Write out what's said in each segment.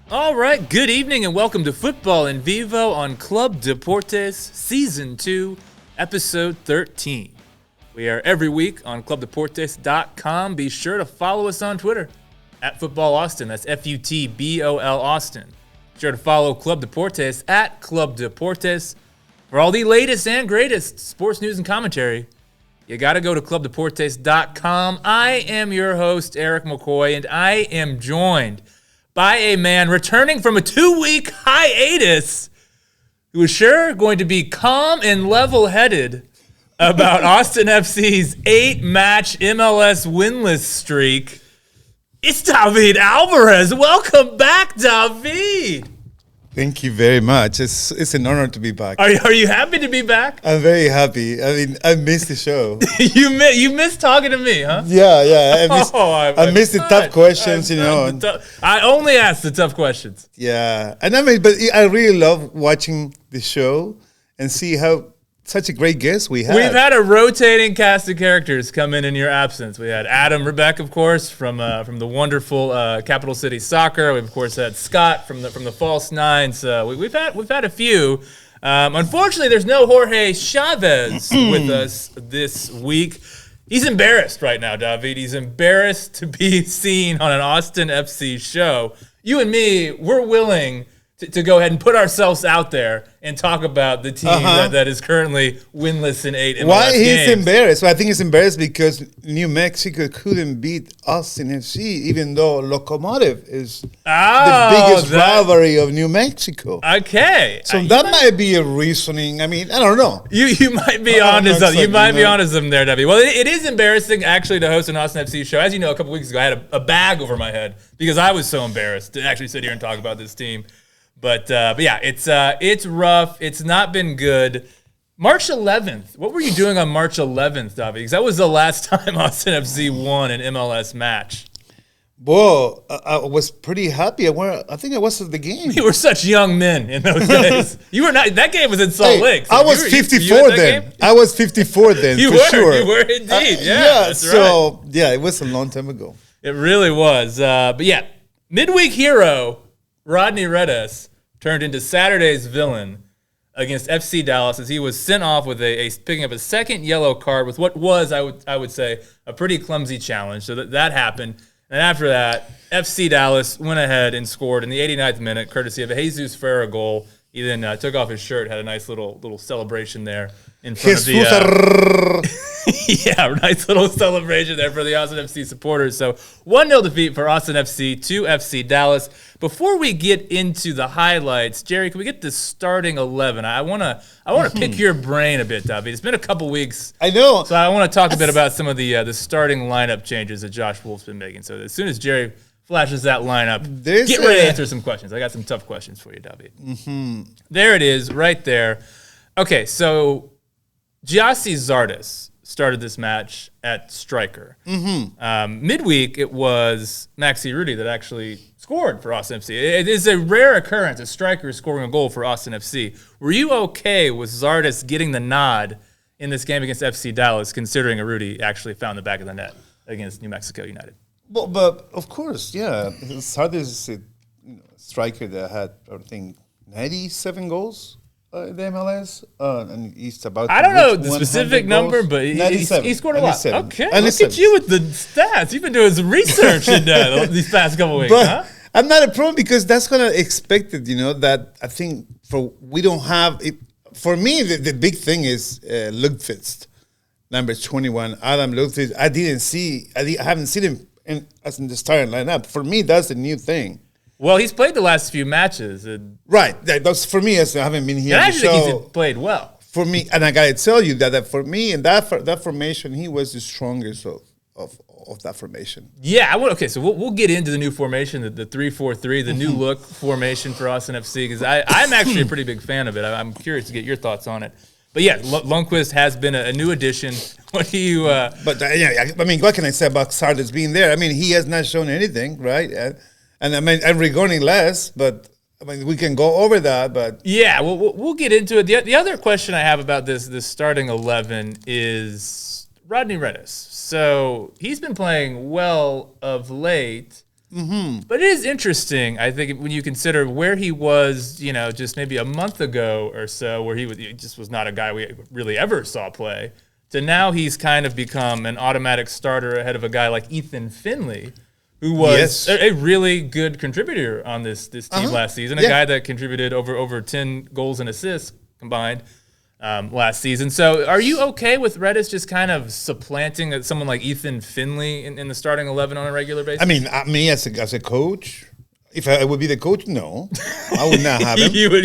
All right, good evening and welcome to Futbol En Vivo on Club Deportes Season 2, Episode 13. We are every week on clubdeportes.com. Be sure to follow us on Twitter at Futbol Austin. That's Futbol Austin. Be sure to follow Club Deportes at Club Deportes. For all the latest and greatest sports news and commentary, you got to go to clubdeportes.com. I am your host, Eric McCoy, and I am joined by a man returning from a 2-week hiatus who is sure going to be calm and level-headed about Austin FC's 8-match MLS winless streak. It's David Alvarez. Welcome back, David. Thank you very much. It's an honor to be back. Are you happy to be back? I'm very happy. I mean, I missed the show. You missed talking to me, huh? Yeah. I missed the tough questions, I only ask the tough questions. Yeah. And but I really love watching the show and see how such a great guest we have. We've had a rotating cast of characters come in your absence. We had Adam Rebeck, of course, from the wonderful Capital City Soccer. We've of course had Scott from the False Nines. We've had a few. Unfortunately, there's no Jorge Chavez with us this week. He's embarrassed right now, David. He's embarrassed to be seen on an Austin FC show. You and me, we're willing to go ahead and put ourselves out there and talk about the team that is currently winless in 8 MLS Why he's games. embarrassed? Well, I think he's embarrassed because New Mexico couldn't beat Austin FC, even though Locomotive is the biggest rivalry of New Mexico. Okay. So that might be a reasoning. I mean, I don't know. You might be onto something. You might be onto something there, Debbie. Well, it is embarrassing, actually, to host an Austin FC show. As you know, a couple weeks ago, I had a bag over my head because I was so embarrassed to actually sit here and talk about this team. But yeah, it's rough. It's not been good. March 11th. What were you doing on March 11th, David? Because that was the last time Austin FC won an MLS match. Well, I was pretty happy. I think I was at the game. We were such young men in those days. You were not. That game was in Salt Lake. So I was 54 then. Game? I was 54 then. You for were. Sure. You were indeed. Yeah. That's right. Yeah, it was a long time ago. It really was. But yeah, midweek hero Rodney Redes turned into Saturday's villain against FC Dallas as he was sent off with picking up a second yellow card with what was, I would say, a pretty clumsy challenge. So that happened. And after that, FC Dallas went ahead and scored in the 89th minute, courtesy of a Jesus Ferreira goal. He then took off his shirt, had a nice little celebration there in front of the... yeah, nice little celebration there for the Austin FC supporters. So 1-0 defeat for Austin FC to FC Dallas. Before we get into the highlights, Jerry, can we get the starting 11? I want to pick your brain a bit, David. It's been a couple weeks. I know. So I want to talk a bit about some of the starting lineup changes that Josh Wolf's been making. So as soon as Jerry flashes that lineup, get ready to answer some questions. I got some tough questions for you, David. There it is, right there. Okay, so Gyasi Zardes started this match at striker. Midweek, it was Maxi Rudy that actually scored for Austin FC. It is a rare occurrence, a striker scoring a goal for Austin FC. Were you okay with Zardes getting the nod in this game against FC Dallas, considering Rudy actually found the back of the net against New Mexico United? Well, but of course, yeah. Zardes is a striker that had, I think, 97 goals in the MLS, and he's about. I don't know the specific number, but he scored a lot. Okay, look at you with the stats. You've been doing some research in these past couple weeks, but huh? I'm not a problem because that's kind of expected, that I think we don't have it. For me, the big thing is Lundqvist, number 21, Adam Lundqvist. I haven't seen him in the starting lineup. For me, that's the new thing. Well, he's played the last few matches. Right. That's for me. I haven't been here. And I actually think he's played well. For me, and I got to tell you that for me, in that formation, he was the strongest of that formation. Yeah. Okay, so we'll get into the new formation, the 3-4-3, the new look formation for Austin FC, because I'm actually a pretty big fan of it. I'm curious to get your thoughts on it. But yeah, Lundqvist has been a new addition. What do you... But yeah, I mean, what can I say about Zardes being there? I mean, he has not shown anything, right? And I mean, I'm regarding less, but I mean, we can go over that. But yeah, we'll get into it. The other question I have about this starting 11 is Rodney Redes. So he's been playing well of late. But it is interesting, I think, when you consider where he was, just maybe a month ago or so, where he just was not a guy we really ever saw play, to now he's kind of become an automatic starter ahead of a guy like Ethan Finley, who was a really good contributor on this team last season, a guy that contributed over 10 goals and assists combined last season. So are you okay with Redis just kind of supplanting someone like Ethan Finley in the starting 11 on a regular basis? I mean, me as a coach, if I would be the coach, no, I would not have him. you would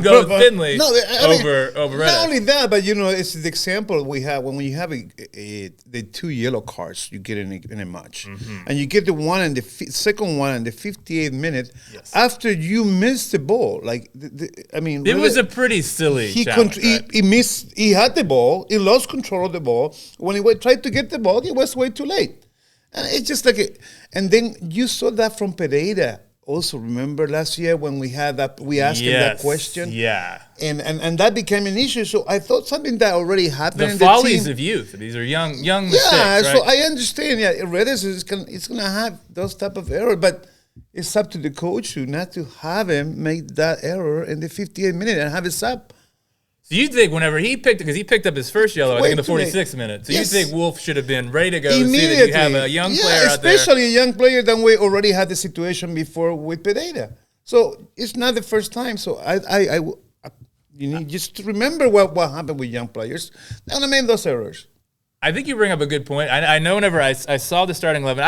go with Finley over Redis. Not only that, but it's the example we have when you have the 2 yellow cards you get in a match, and you get the one and the second one in the 58th minute after you miss the ball. Like it was a pretty silly. He missed. He had the ball. He lost control of the ball. When he tried to get the ball, it was way too late. And it's just and then you saw that from Pereira. Also, remember last year when we asked him that question? Yeah. And that became an issue. So I thought something that already happened. The follies of youth. These are young mistakes, right? So I understand. Yeah, Redis is going to have those type of error, but it's up to the coach not to have him make that error in the 58th minute and have it sub. So you think whenever he picked up his first yellow, I think in the 46th minute. So you think Wolf should have been ready to go see that you have a young player out there. Especially a young player that we already had the situation before with Pereira. So it's not the first time. So you need just to remember what happened with young players. Not to make those errors. I think you bring up a good point. I know whenever I saw the starting 11,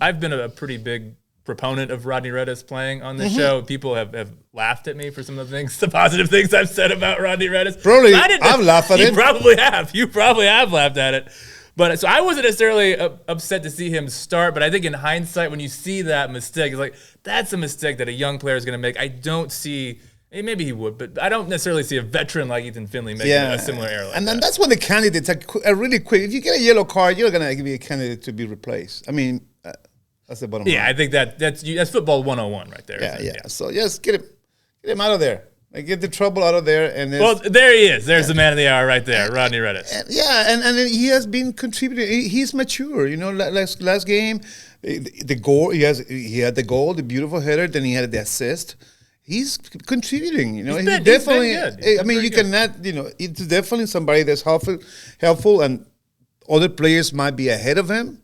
I've been a pretty big proponent of Rodney Redis playing on this show. People have laughed at me for some of the positive things I've said about Rodney Redis. Probably, I've laughed at it. You probably have. You probably have laughed at it. But so I wasn't necessarily upset to see him start, but I think in hindsight, when you see that mistake, it's like, that's a mistake that a young player is going to make. I don't see, maybe he would, but I don't necessarily see a veteran like Ethan Finley making a similar error like that. And that's when the candidates are really quick. If you get a yellow card, you're going to be a candidate to be replaced. I mean, that's the bottom line. Yeah, I think that's football 101 right there. Yeah. So just get him out of there. Like, get the trouble out of there. And there he is. There's the man of the hour right there, Rodney Redis. And he has been contributing. He's mature. Last game, the goal. He had the goal, the beautiful header. Then he had the assist. He's contributing. He's definitely. He's been good. I mean, you cannot. It's definitely somebody that's helpful, and other players might be ahead of him.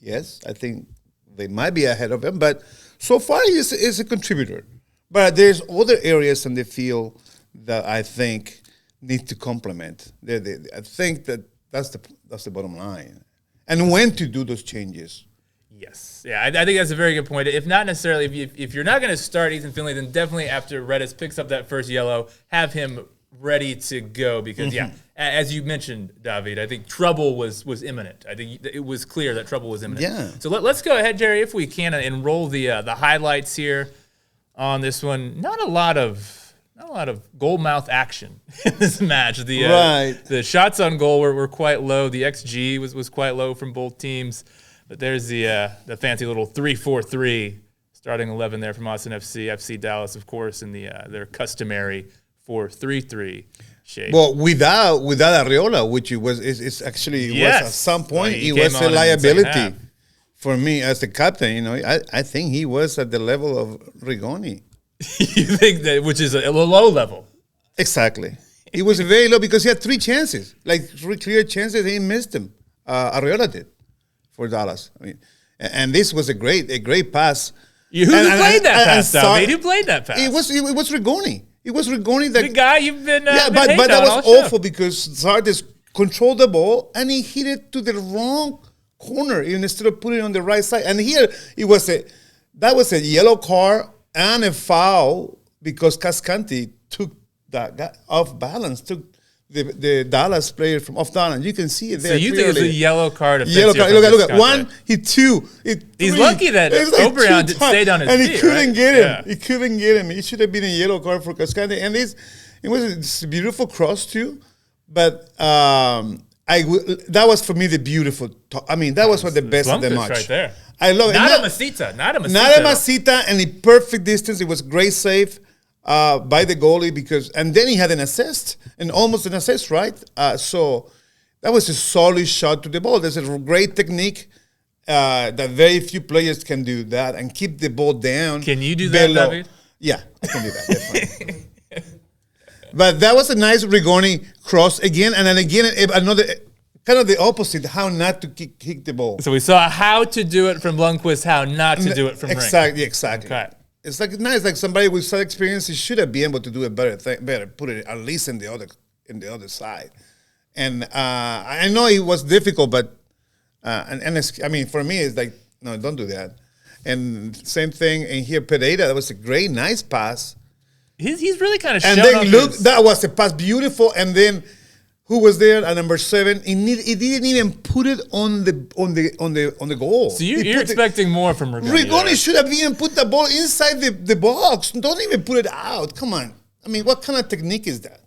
Yes, I think they might be ahead of him, but so far he's a contributor. But there's other areas in the field that I think need to complement. I think that's the bottom line, and when to do those changes. Yes, I think that's a very good point. If not necessarily, if you're not going to start Ethan Finley, then definitely after Redis picks up that first yellow, have him ready to go because as you mentioned, David, I think trouble was imminent. I think it was clear that trouble was imminent. Yeah. So let's go ahead, Jerry, if we can, and roll the highlights here on this one. Not a lot of goal mouth action in this match. The shots on goal were quite low. The XG was quite low from both teams. But there's the fancy little 3-4-3 starting 11 there from Austin FC Dallas, of course, in their customary 4-3-3 shape. Well, without Arriola, which was at some point he was a liability for me as the captain. I think he was at the level of Rigoni. You think that, which is a low level? Exactly. It was very low because he had 3 chances, like 3 clear chances, and he missed them. Arriola did for Dallas. I mean, and this was a great pass. Who played that pass, David? Who played that pass? It was Rigoni. It was Rigoni that the guy you've been but that was awful because Zardes controlled the ball and he hit it to the wrong corner instead of putting it on the right side. And here that was a yellow card and a foul because Cascanti took that guy off balance, took the Dallas player from off balance. You can see it there. So you clearly. Think it was a yellow card? Look at 1, hit 2, hit 3. He's lucky that Obrian stayed on his feet. And he couldn't get him. Yeah. He couldn't get him. It should have been a yellow card for Cascante. And it was a beautiful cross too. But that was for me the beautiful. That was the best of the match. Right there. I love it. Not a Masita, and the perfect distance. It was great save by the goalie and then he had an assist and almost an assist, right? So that was a solid shot to the ball. There's a great technique, that very few players can do that and keep the ball down. Can you do that, David? Yeah, I can do that, definitely. But that was a nice Rigoni cross again, and then again another kind of the opposite, how not to kick the ball. So we saw how to do it from Lundqvist, how not to do it from Ring. Exactly. Okay. It's like nice, like somebody with such experience, he should have been able to do it better, put it at least in the other side. And I know it was difficult, but I mean, for me, it's like, no, don't do that. And same thing in here, Pereira, that was a great, nice pass. He's really kind of and then look, that was a pass, beautiful. And then who was there at number 7? He didn't even put it on the goal. So you're expecting more from Rigoni. Rigoni should have even put the ball inside the box. Don't even put it out. Come on. I mean, what kind of technique is that?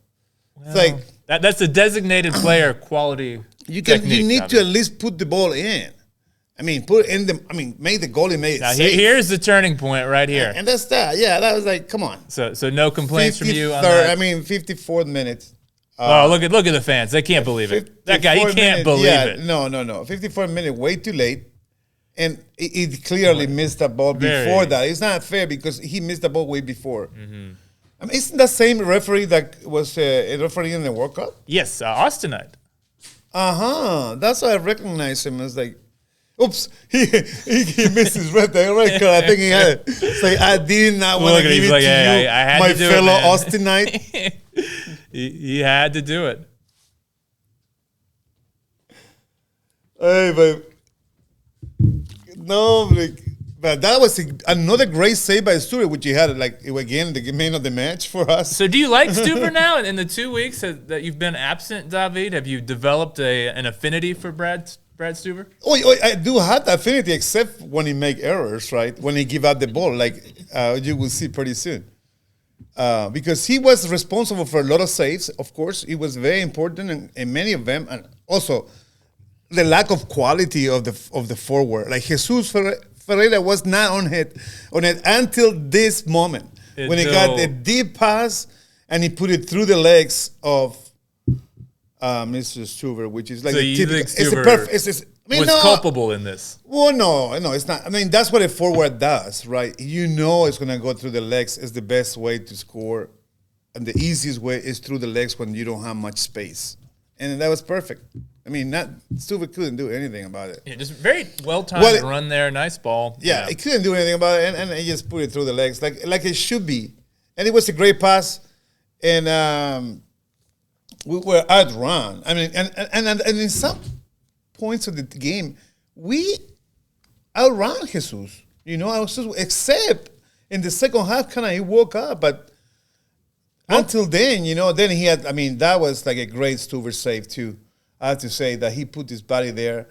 Well, it's like that's a designated player quality. You need to at least put the ball in. I mean, make the goalie make it safe. Here's the turning point right here. And that's that. Yeah, that was like, come on. So no complaints from you on that? I mean, 54th minute. Oh, look at the fans. They can't believe it. That guy, he can't believe it. No. 54th minute, way too late. And he clearly missed the ball before that. It's not fair because he missed the ball way before. Mm-hmm. I mean, isn't that same referee that was a referee in the World Cup? Yes, Austinite. That's why I recognize him as like, oops, he missed his red card. I think he had it. It's like, I did not want to give it to you, I had my to do fellow it, Austinite. he had to do it. Hey, but that was another great save by Stuber, which he had, like, again, the man of the match for us. So do you like Stuber now? In the 2 weeks that you've been absent, David, have you developed an affinity for Brad Stuber? Oh, I do have the affinity, except when he make errors, right? When he give out the ball, like you will see pretty soon. Because he was responsible for a lot of saves, of course. He was very important in many of them. And also, the lack of quality of the forward. Like, Jesus Ferreira was not on it until this moment. When he got the deep pass, and he put it through the legs of Mr. Stuber, which is like so typical. It's a perfect. Was culpable in this. Well, no, it's not. I mean, that's what a forward does, right? You know it's going to go through the legs. It's the best way to score. And the easiest way is through the legs when you don't have much space. And that was perfect. I mean, Stuber couldn't do anything about it. Yeah, just very well-timed run there. Nice ball. Yeah, he couldn't do anything about it. And he just put it through the legs like it should be. And it was a great pass. And we were outrun. I mean, and in some points of the game, we outran Jesus. Except in the second half, he woke up. But until then, then he had. I mean, that was like a great Stuber save too. I have to say that he put his body there.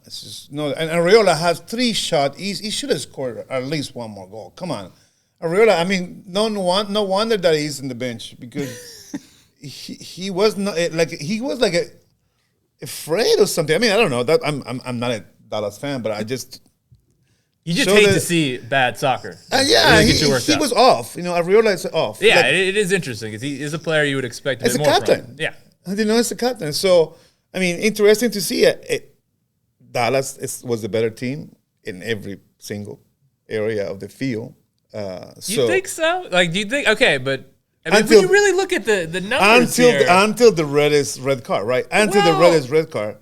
It's just, and Arriola has 3 shots. He should have scored at least one more goal. Come on, Arriola. I mean, no wonder that he's in the bench because he was not afraid or something. I mean, I don't know. That I'm not a Dallas fan, but I just hate to see bad soccer. Yeah, he was off. Arriola is off. Yeah, it is interesting because he is a player you would expect to be more captain. From. Yeah. I didn't know it's the captain. So, I mean, interesting to see Dallas was the better team in every single area of the field. You think so? Like, do you think? Okay, but when you really look at the numbers until the red card, right? The red card.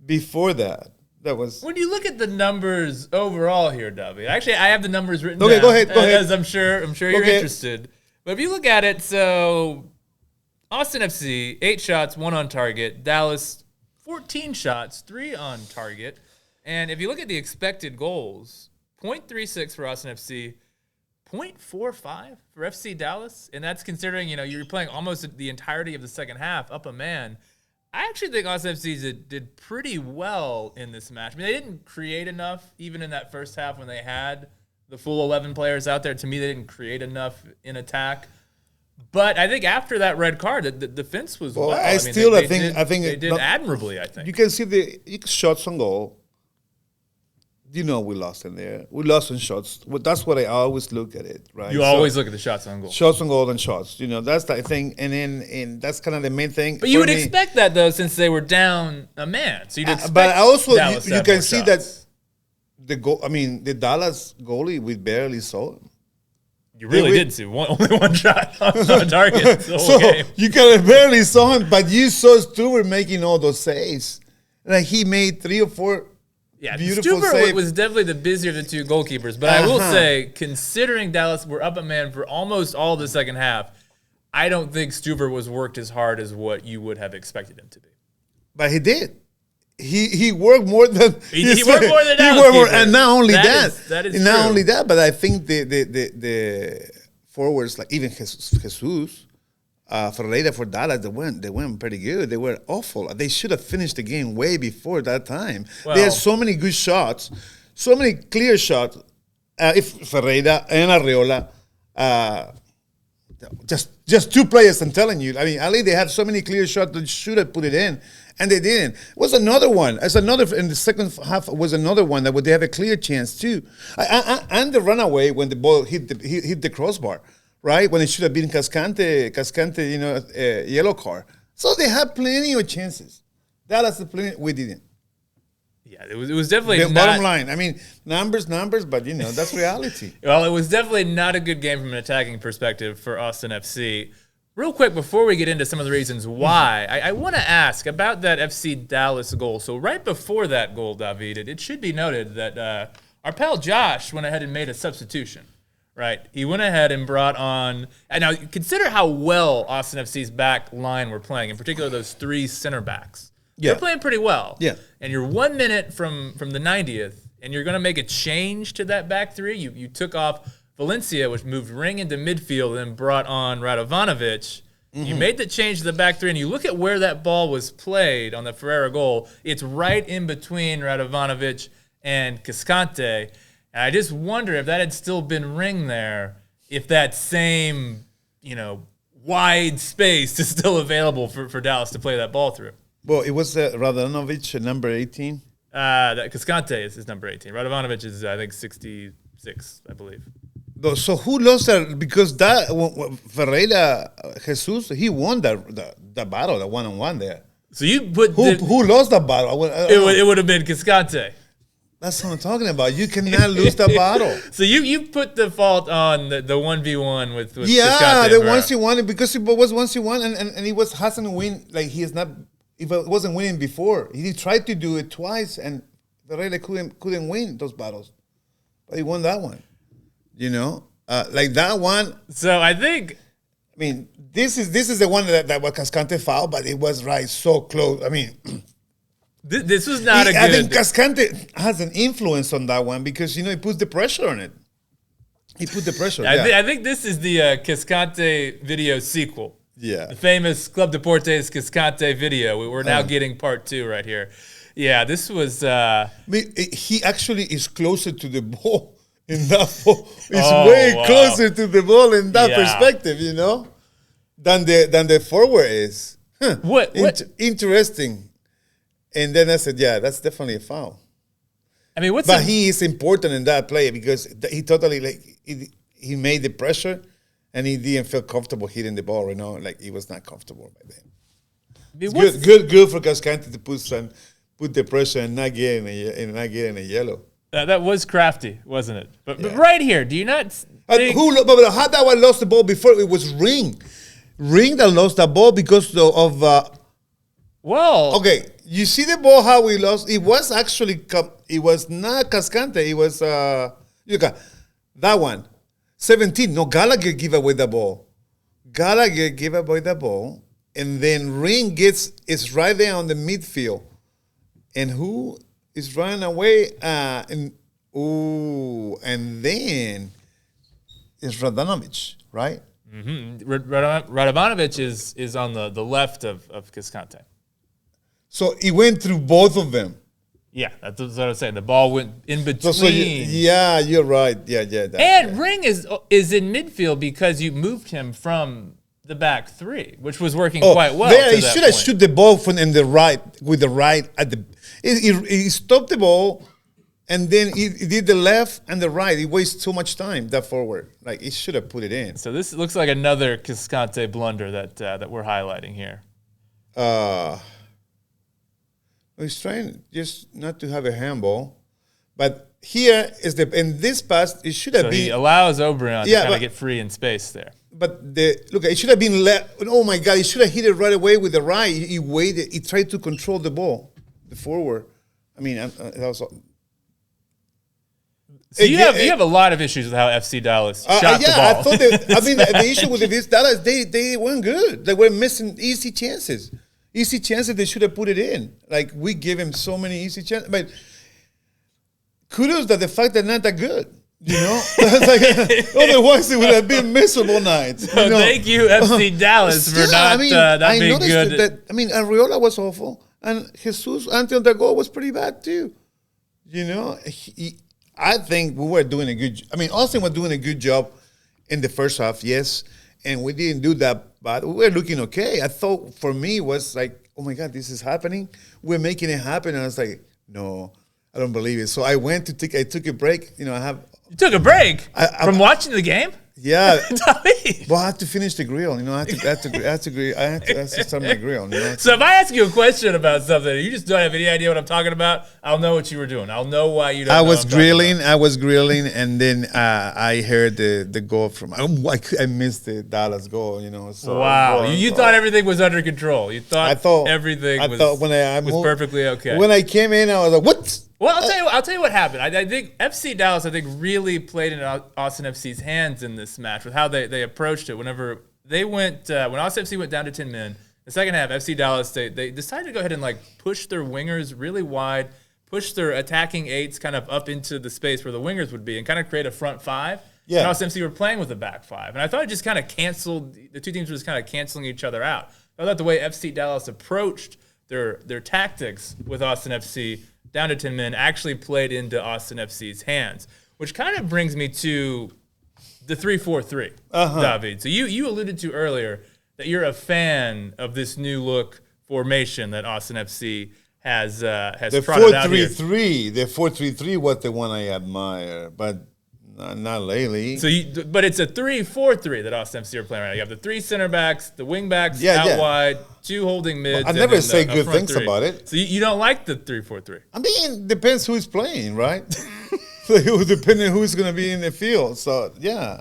Before that was. When you look at the numbers overall here, David. Actually, I have the numbers written down. Okay, go ahead. As I'm sure you're interested. But if you look at it, so Austin FC, 8 shots, 1 on target. Dallas, 14 shots, 3 on target. And if you look at the expected goals, 0.36 for Austin FC, 0.45 for FC Dallas. And that's considering, you're playing almost the entirety of the second half, up a man. I actually think Austin FC did pretty well in this match. I mean, they didn't create enough, even in that first half when they had the full 11 players out there. To me, they didn't create enough in attack. But I think after that red card, the defense was well. I think they did admirably. I think you can see the shots on goal. We lost in there. We lost in shots. Well, that's what I always look at it, right? You always look at the shots on goal. Shots on goal and shots. That's the thing, and that's kind of the main thing. But you would expect that though, since they were down a man. So you'd expect. But also, Dallas you can see that the Dallas goalie, we barely saw him. You really did see only one shot on target the whole game. You barely saw him, but you saw Stuber making all those saves. Like he made 3 or 4 beautiful Stuber saves. was definitely the busier of the two goalkeepers. But I will say, considering Dallas were up a man for almost all the second half, I don't think Stuber was worked as hard as what you would have expected him to be. But he did. He worked more than he worked more than and not only that is not true. only that, but I think the forwards like even Jesus, Ferreira for Dallas, they went pretty good. They were awful. They should have finished the game way before that time. They had so many good shots, so many clear shots. If Ferreira and Arriola, just 2 players. I'm telling you. I mean, Ali, they had so many clear shots that should have put it in. And they didn't. It was another one. In the second half was another one that would they have a clear chance too. And the runaway when the ball hit the crossbar, right? When it should have been Cascante, yellow card. So they had plenty of chances. Dallas had plenty. We didn't. Yeah, it was definitely the bottom line. I mean, numbers, but that's reality. Well, it was definitely not a good game from an attacking perspective for Austin FC. Real quick, before we get into some of the reasons why, I want to ask about that FC Dallas goal. So right before that goal, David, it should be noted that our pal Josh went ahead and made a substitution, right? He went ahead and brought on – and now consider how well Austin FC's back line were playing, in particular those 3 center backs. Yeah. They're playing pretty well. Yeah. And you're 1 minute from the 90th, and you're going to make a change to that back 3. You took off – Valencia, which moved Ring into midfield and brought on Radovanovic. Mm-hmm. You made the change to the back 3, and you look at where that ball was played on the Ferreira goal. It's right in between Radovanovic and Cascante. And I just wonder if that had still been Ring there, if that same, wide space is still available for Dallas to play that ball through. Well, it was Radovanovic, number 18. Cascante is number 18. Radovanovic is, I think, 66, I believe. So who lost that? Because that Ferreira Jesus, he won the battle, the 1-on-1 there. So you put who lost the battle? It would have been Cascante. That's what I'm talking about. You cannot lose the battle. So you put the fault on the 1v1 with yeah, Cascante the 1v1 because it was 1v1 and he hasn't win like he is not. If it wasn't winning before, he tried to do it twice and Ferreira couldn't win those battles, but he won that one. Like that one. So I mean, this is the one that was Cascante foul, but it was right so close. I mean, this was not a good. I think Cascante has an influence on that one because he puts the pressure on it. He put the pressure. I think this is the Cascante video sequel. Yeah, the famous Club Deportes Cascante video. We're now getting part 2 right here. Yeah, this was. He actually is closer to the ball. In that ball, it's closer to the ball in that perspective, than the forward is. Huh. What? Interesting. And then I said, yeah, that's definitely a foul. I mean, he is important in that play because he totally he made the pressure, and he didn't feel comfortable hitting the ball. Like he was not comfortable by then. Good for Cascante to put the pressure and not getting a yellow. That was crafty, wasn't it? But right here, do you not think... But how that one lost the ball before? It was Ring. Ring that lost the ball because of... Okay, you see the ball, how we lost? It was actually... It was not Cascante. It was... that one. 17. No, Gallagher gave away the ball. And then Ring is right there on the midfield. And who... is running away, and then it's Radovanovic, right? Mm-hmm. Radovanovic is on the left of Cascante. So he went through both of them. Yeah, that's what I was saying. The ball went in between. You're right. Ring is in midfield because you moved him from the back 3, which was working quite well. There, he should have shoot the ball from in the right with the right at the. He stopped the ball, and then he did the left and the right. He wasted so much time that forward. Like he should have put it in. So this looks like another Cascante blunder that we're highlighting here. He's trying just not to have a handball, But here is in this pass, it should have So been. he allows Oberon to kind of get free in space there. But look, it should have been oh my God, he should have hit it right away with the right. He waited. He tried to control the ball, the forward. I mean, that was. So you have a lot of issues with how FC Dallas shot the ball. I thought the issue with this Dallas, they weren't good. They were missing easy chances. Easy chances, they should have put it in. Like, we give him so many easy chances. But kudos that the fact they're not that good. You know? Otherwise, it would have been miserable nights. So thank you, FC Dallas, for not being good. Arriola was awful. And Jesus, until the goal, was pretty bad, too. You know? I think we were doing a good job. I mean, Austin was doing a good job in the first half, yes. And we didn't do that, but we were looking okay. I thought, for me, it was like, oh my God, this is happening. We're making it happen. And I was like, no, I don't believe it. So I took a break. You took a break from watching the game? Yeah. Well, I had to finish the grill. I had to start my grill. So if I ask you a question about something, you just don't have any idea what I'm talking about, I'll know what you were doing. I'll know why you don't know I was grilling, and then I heard the goal from. I missed the Dallas goal. So wow, you thought everything was under control. You thought everything was perfectly okay. When I came in, I was like, "What?" Well, I'll tell you what happened. I think FC Dallas, really played in Austin FC's hands in this match with how they approached it. Whenever they went, when Austin FC went down to 10 men, the second half, FC Dallas, they decided to go ahead and push their wingers really wide, push their attacking eights kind of up into the space where the wingers would be, and kind of create a front five. Yeah. And Austin FC were playing with a back five, and I thought it just kind of canceled. The two teams were just kind of canceling each other out. I thought the way FC Dallas approached their tactics with Austin FC down to 10 men actually played into Austin FC's hands, which kind of brings me to the 3-4-3, David. So you alluded to earlier that you're a fan of this new look formation that Austin FC has trotted out here. The 4-3-3 was the one I admire, but not lately. But it's a 3-4-3 that Austin FC are playing right now. You have the three center backs, the wing backs out wide, two holding mids. I never say good things about it. So you don't like the 3-4-3? I mean, depends who's playing, right? Depending who's going to be in the field. So, yeah.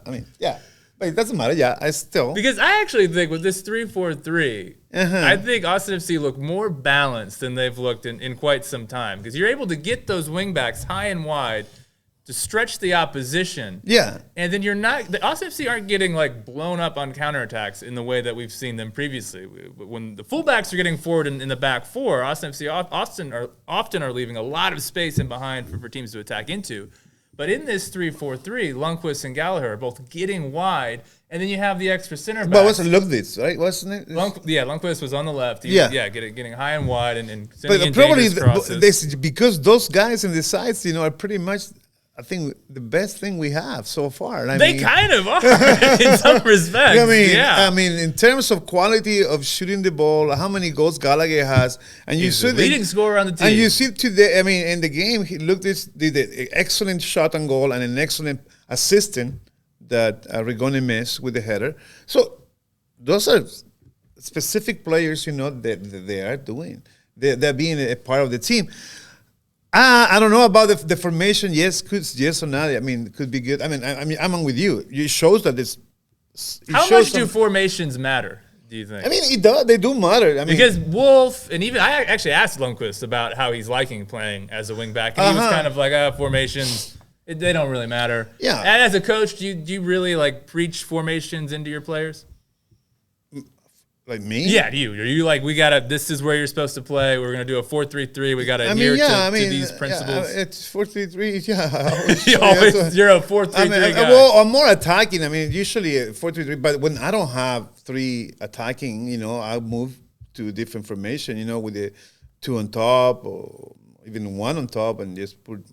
But it doesn't matter. Yeah, Because I actually think with this 3-4-3, I think Austin FC look more balanced than they've looked in quite some time. Because you're able to get those wing backs high and wide to stretch the opposition. Yeah. And then the Austin FC aren't getting blown up on counterattacks in the way that we've seen them previously. When the fullbacks are getting forward in the back four, Austin FC often are leaving a lot of space in behind for teams to attack into. But in this 3-4-3, Lundqvist and Gallagher are both getting wide, and then you have the extra center back. But wasn't Lundqvist, right? Wasn't it? Lundqvist was on the left. Getting high and wide and sending but in probably crosses. Because those guys in the sides, are pretty much, I think, the best thing we have so far. They kind of are in some respects. I mean, in terms of quality of shooting the ball, how many goals Gallagher has, and he's the leading scorer on the team. And you see today, in the game, he did an excellent shot on goal and an excellent assistant that Rigoni missed with the header. So those are specific players, that they are doing. They're being a part of the team. I don't know about the formation. Yes or not. It could be good. I'm with you. It shows that this. How much do formations matter? Do you think? It does. They do matter. Because Wolf and even I actually asked Lundqvist about how he's liking playing as a wingback, and he was kind of like, formations. They don't really matter. Yeah. And as a coach, do you really preach formations into your players? Like me? Yeah, you. Are you this is where you're supposed to play. We're going to do a 4-3-3. We got to adhere to these principles. It's 4-3-3. You're a 4-3-3 guy. Well, I'm more attacking. Usually a 4-3-3. But when I don't have three attacking, I'll move to a different formation, with the two on top or even one on top and just put a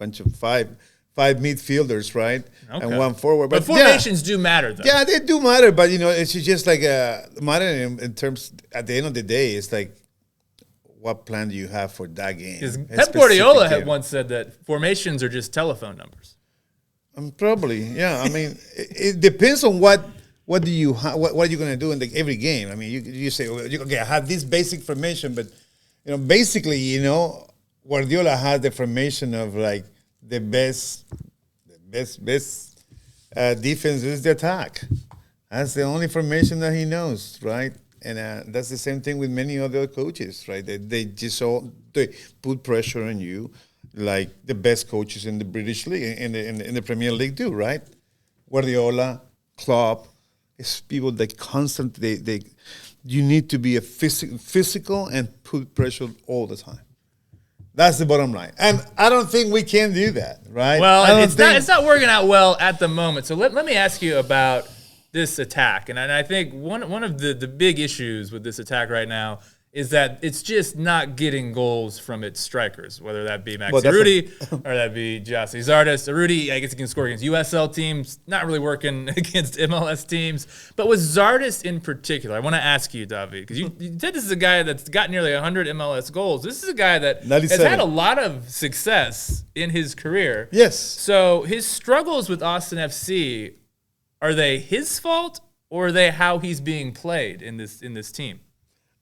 bunch of five midfielders, right? Okay. And one forward. But formations do matter, though. Yeah, they do matter. But, it's just matter in terms, at the end of the day, it's what plan do you have for that game? Because Pep Guardiola had once said that formations are just telephone numbers. Probably, yeah. It depends on what do you what are you going to do in every game. You say, okay, I have this basic formation, but, basically, Guardiola has the formation of the best defense is the attack. That's the only formation that he knows, right? And that's the same thing with many other coaches, right? They put pressure on you, like the best coaches in the British League, in the Premier League do, right? Guardiola, Klopp, it's people that constantly you need to be a physical and put pressure all the time. That's the bottom line, and I don't think we can do that, right? Well, it's not working out well at the moment. So let me ask you about this attack, and I think one of the big issues with this attack right now is that it's just not getting goals from its strikers, whether that be Maxi Urruti or that be Gyasi Zardes. Urruti, I guess he can score against USL teams, not really working against MLS teams. But with Zardes in particular, I want to ask you, David, because you said this is a guy that's got nearly 100 MLS goals. This is a guy that 97. Has had a lot of success in his career. Yes. So his struggles with Austin FC, are they his fault, or are they how he's being played in this team?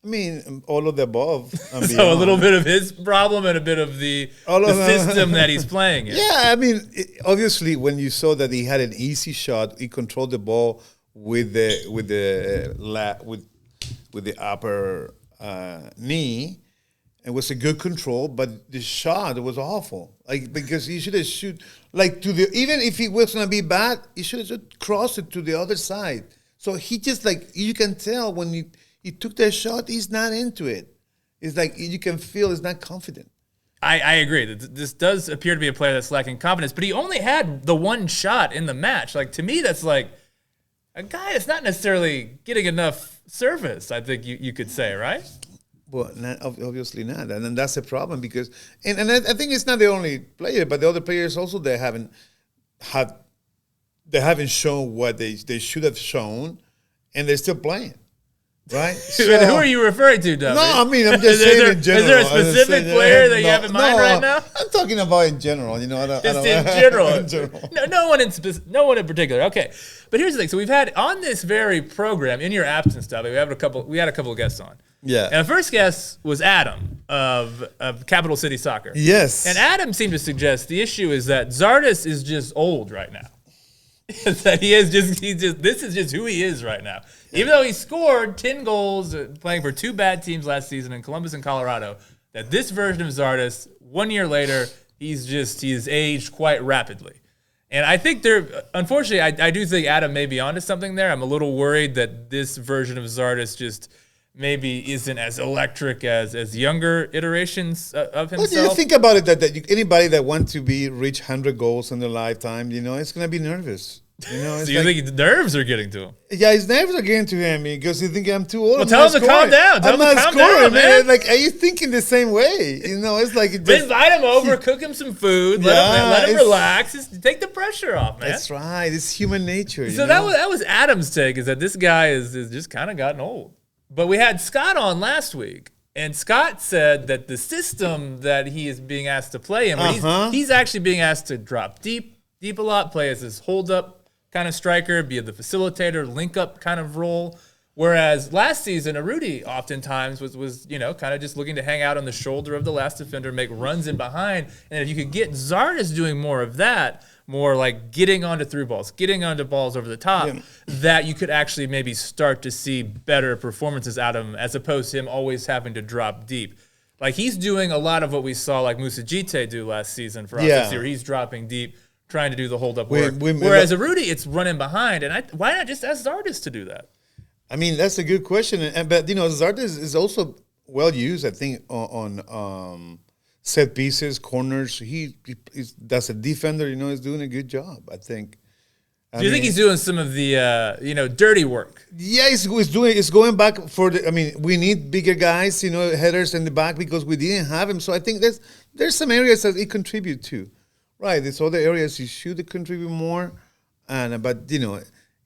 I mean, all of the above. So a little bit of his problem and a bit of the system that he's playing in. Yeah, I mean, obviously, when you saw that he had an easy shot, he controlled the ball with the upper knee. It was a good control, but the shot was awful. Like, because he should have shoot like even if he was gonna be bad, he should have crossed it to the other side. So he just, like, you can tell when he took that shot, he's not into it. It's like you can feel he's not confident. I agree. This does appear to be a player that's lacking confidence, but he only had the one shot in the match. Like, to me, that's like a guy that's not necessarily getting enough service, I think you could say, right? Well, obviously not. And that's a problem because and I think it's not the only player, but the other players also they haven't shown what they should have shown, and they're still playing. Right? So, who are you referring to, David? No, I mean, I'm just saying in general. Is there a specific player that you have in mind right now? I'm talking about in general. You know, in general. In general. No one in particular. Okay, but here's the thing. So we've had on this very program, in your absence, David, we had a couple of guests on. Yeah. And the first guest was Adam of Capital City Soccer. Yes. And Adam seemed to suggest the issue is that Zardes is just old right now. That this is just who he is right now. Even though he scored 10 goals playing for two bad teams last season in Columbus and Colorado, that this version of Zardes, 1 year later, he's aged quite rapidly. And I think unfortunately, I do think Adam may be onto something there. I'm a little worried that this version of Zardes just maybe isn't as electric as younger iterations of himself. What do you think about it? That anybody that wants to reach 100 goals in their lifetime, it's going to be nervous. So you think the nerves are getting to him? Yeah, his nerves are getting to him because he think I'm too old. Well, tell him to calm down. I'm not scoring, man. Like, are you thinking the same way? It's like invite him over, cook him some food, let him relax, just take the pressure off, man. That's right. It's human nature. So that was Adam's take, is that this guy is just kind of gotten old. But we had Scott on last week, and Scott said that the system that he is being asked to play in, he's actually being asked to drop deep a lot, play as this hold-up kind of striker, be the facilitator, link-up kind of role. Whereas last season, Urruti oftentimes was kind of just looking to hang out on the shoulder of the last defender, make runs in behind. And if you could get Zardes doing more of that, more like getting onto through balls, getting onto balls over the top, that you could actually maybe start to see better performances out of him, as opposed to him always having to drop deep. Like, he's doing a lot of what we saw like Moussa Djite do last season for us this year. He's dropping deep, trying to do the hold-up work. Whereas Urruti, it's running behind. And why not just ask Zardes to do that? I mean, that's a good question. But Zardes is also well used, I think, on set pieces, corners. He that's a defender. He's doing a good job, I think. Do you think he's doing some of the dirty work? Yeah, it's going back for we need bigger guys, headers in the back, because we didn't have him. So I think there's some areas that he contribute to. Right, there's other areas he should contribute more, but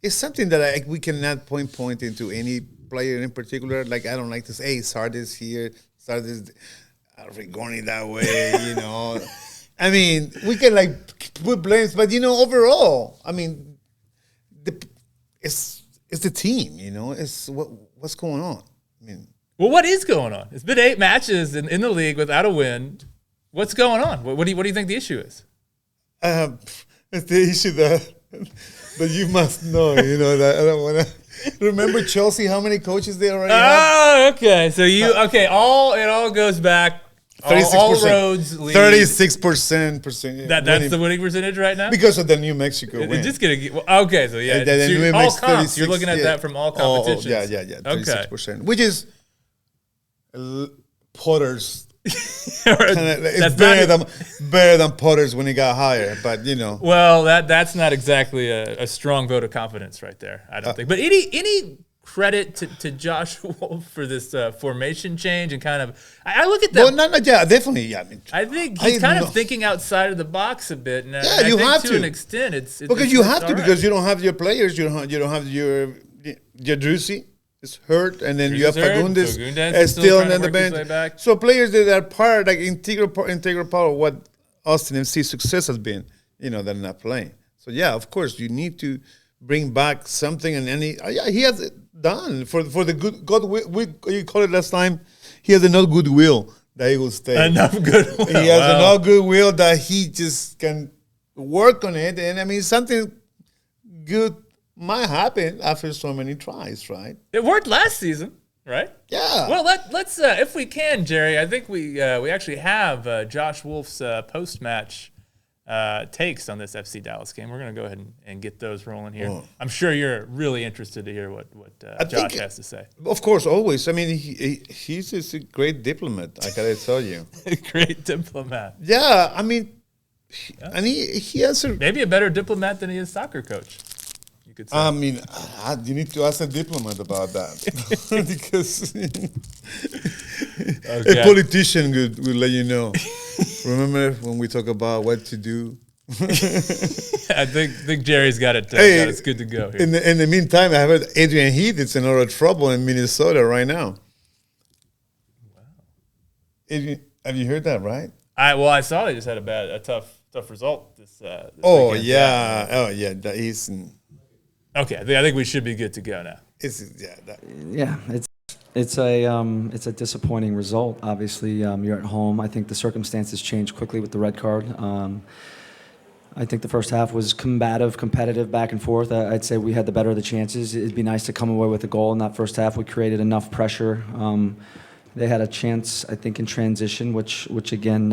it's something that we cannot point into any player in particular. Like, I don't like to say, hey, Zardes here, Zardes Rigoni that way. I mean, we can put blames, but overall, I mean, it's the team. It's what's going on. I mean, well, what is going on? It's been 8 matches in the league without a win. What's going on? What do you think the issue is? It's the issue that you must know. You know that I don't want to remember Chelsea. How many coaches they already have? Oh, okay. So it all goes back. All roads lead. 36%. That's the winning percentage right now because of the New Mexico win. It's just gonna get okay. So yeah, so all comps. You're looking at that from all competitions. Yeah. 36%, which is Potter's. It's better than Potter's when he got hired, but you know. Well, that's not exactly a strong vote of confidence right there. I don't think. But any credit to Josh Wolf for this formation change and kind of I look at that. Well, definitely. Yeah, I think he's kind of thinking outside of the box a bit. And yeah, you have to an extent. It's because you have to because you don't have your players. You don't have your Drusi is hurt, and then you have Fagundes still on the bench. So players that are part, like integral part of what Austin FC success has been, they're not playing. So yeah, of course you need to bring back something, and he has it done for the good. God, you call it last time. He has enough goodwill that he will stay. Enough goodwill. He has enough goodwill that he just can work on it, and I mean something good might happen after so many tries, right? It worked last season, right? Yeah. Well, let's if we can, Jerry. I think we actually have Josh Wolf's post-match takes on this FC Dallas game. We're going to go ahead and get those rolling here. Oh. I'm sure you're really interested to hear what Josh has to say. Of course, always. I mean, he's just a great diplomat, I got to tell you. A great diplomat. Yeah, I mean, and he has maybe a better diplomat than he is soccer coach. I mean, you need to ask a diplomat about that because a politician will let you know. Remember when we talk about what to do? I think Jerry's got it. It's good to go here. In the meantime, I heard Adrian Heath is in a lot of trouble in Minnesota right now. Wow. Adrian, have you heard that? Right? I saw they just had a tough result this weekend. Yeah. That he's. Okay, I think we should be good to go now. It's a disappointing result. Obviously, you're at home. I think the circumstances changed quickly with the red card. I think the first half was combative, competitive, back and forth. I'd say we had the better of the chances. It'd be nice to come away with a goal in that first half. We created enough pressure. They had a chance, I think, in transition, which again,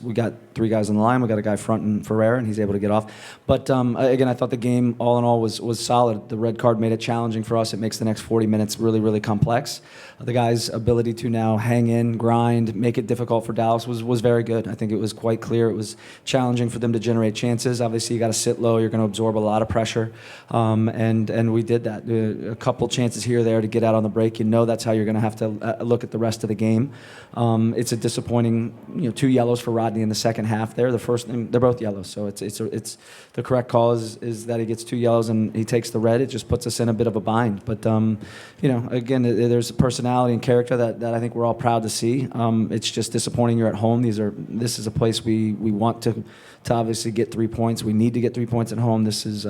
we got three guys on the line. We got a guy fronting Ferreira, and he's able to get off. But again, I thought the game, all in all, was solid. The red card made it challenging for us. It makes the next 40 minutes really, really complex. The guys' ability to now hang in, grind, make it difficult for Dallas was very good. I think it was quite clear. It was challenging for them to generate chances. Obviously, you got to sit low. You're going to absorb a lot of pressure, and we did that. A couple chances here or there to get out on the break. That's how you're going to have to look at the rest of the game. It's a disappointing, 2 yellows for Rodney in the second half. There, the first, they're both yellows. So it's the correct call is that he gets 2 yellows and he takes the red. It just puts us in a bit of a bind. But again, there's a personality and character that I think we're all proud to see. It's just disappointing. You're at home. This is a place we want to obviously get 3 points. We need to get 3 points at home. This is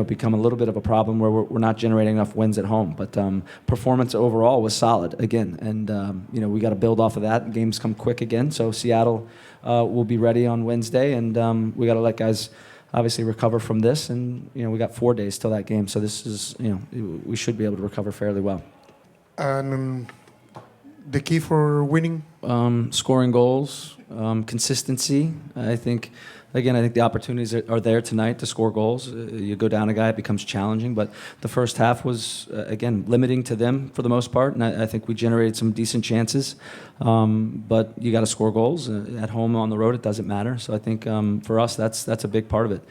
become a little bit of a problem where we're not generating enough wins at home. But performance overall was solid again, and we got to build off of that. Games come quick again, so Seattle will be ready on Wednesday, and we got to let guys obviously recover from this. And we got 4 days till that game, so this is we should be able to recover fairly well. And the key for winning? Scoring goals, consistency. I think the opportunities are there tonight to score goals. You go down a guy, it becomes challenging. But the first half was, again, limiting to them for the most part. And I think we generated some decent chances. But you got to score goals. At home, on the road, it doesn't matter. So I think for us, that's a big part of it.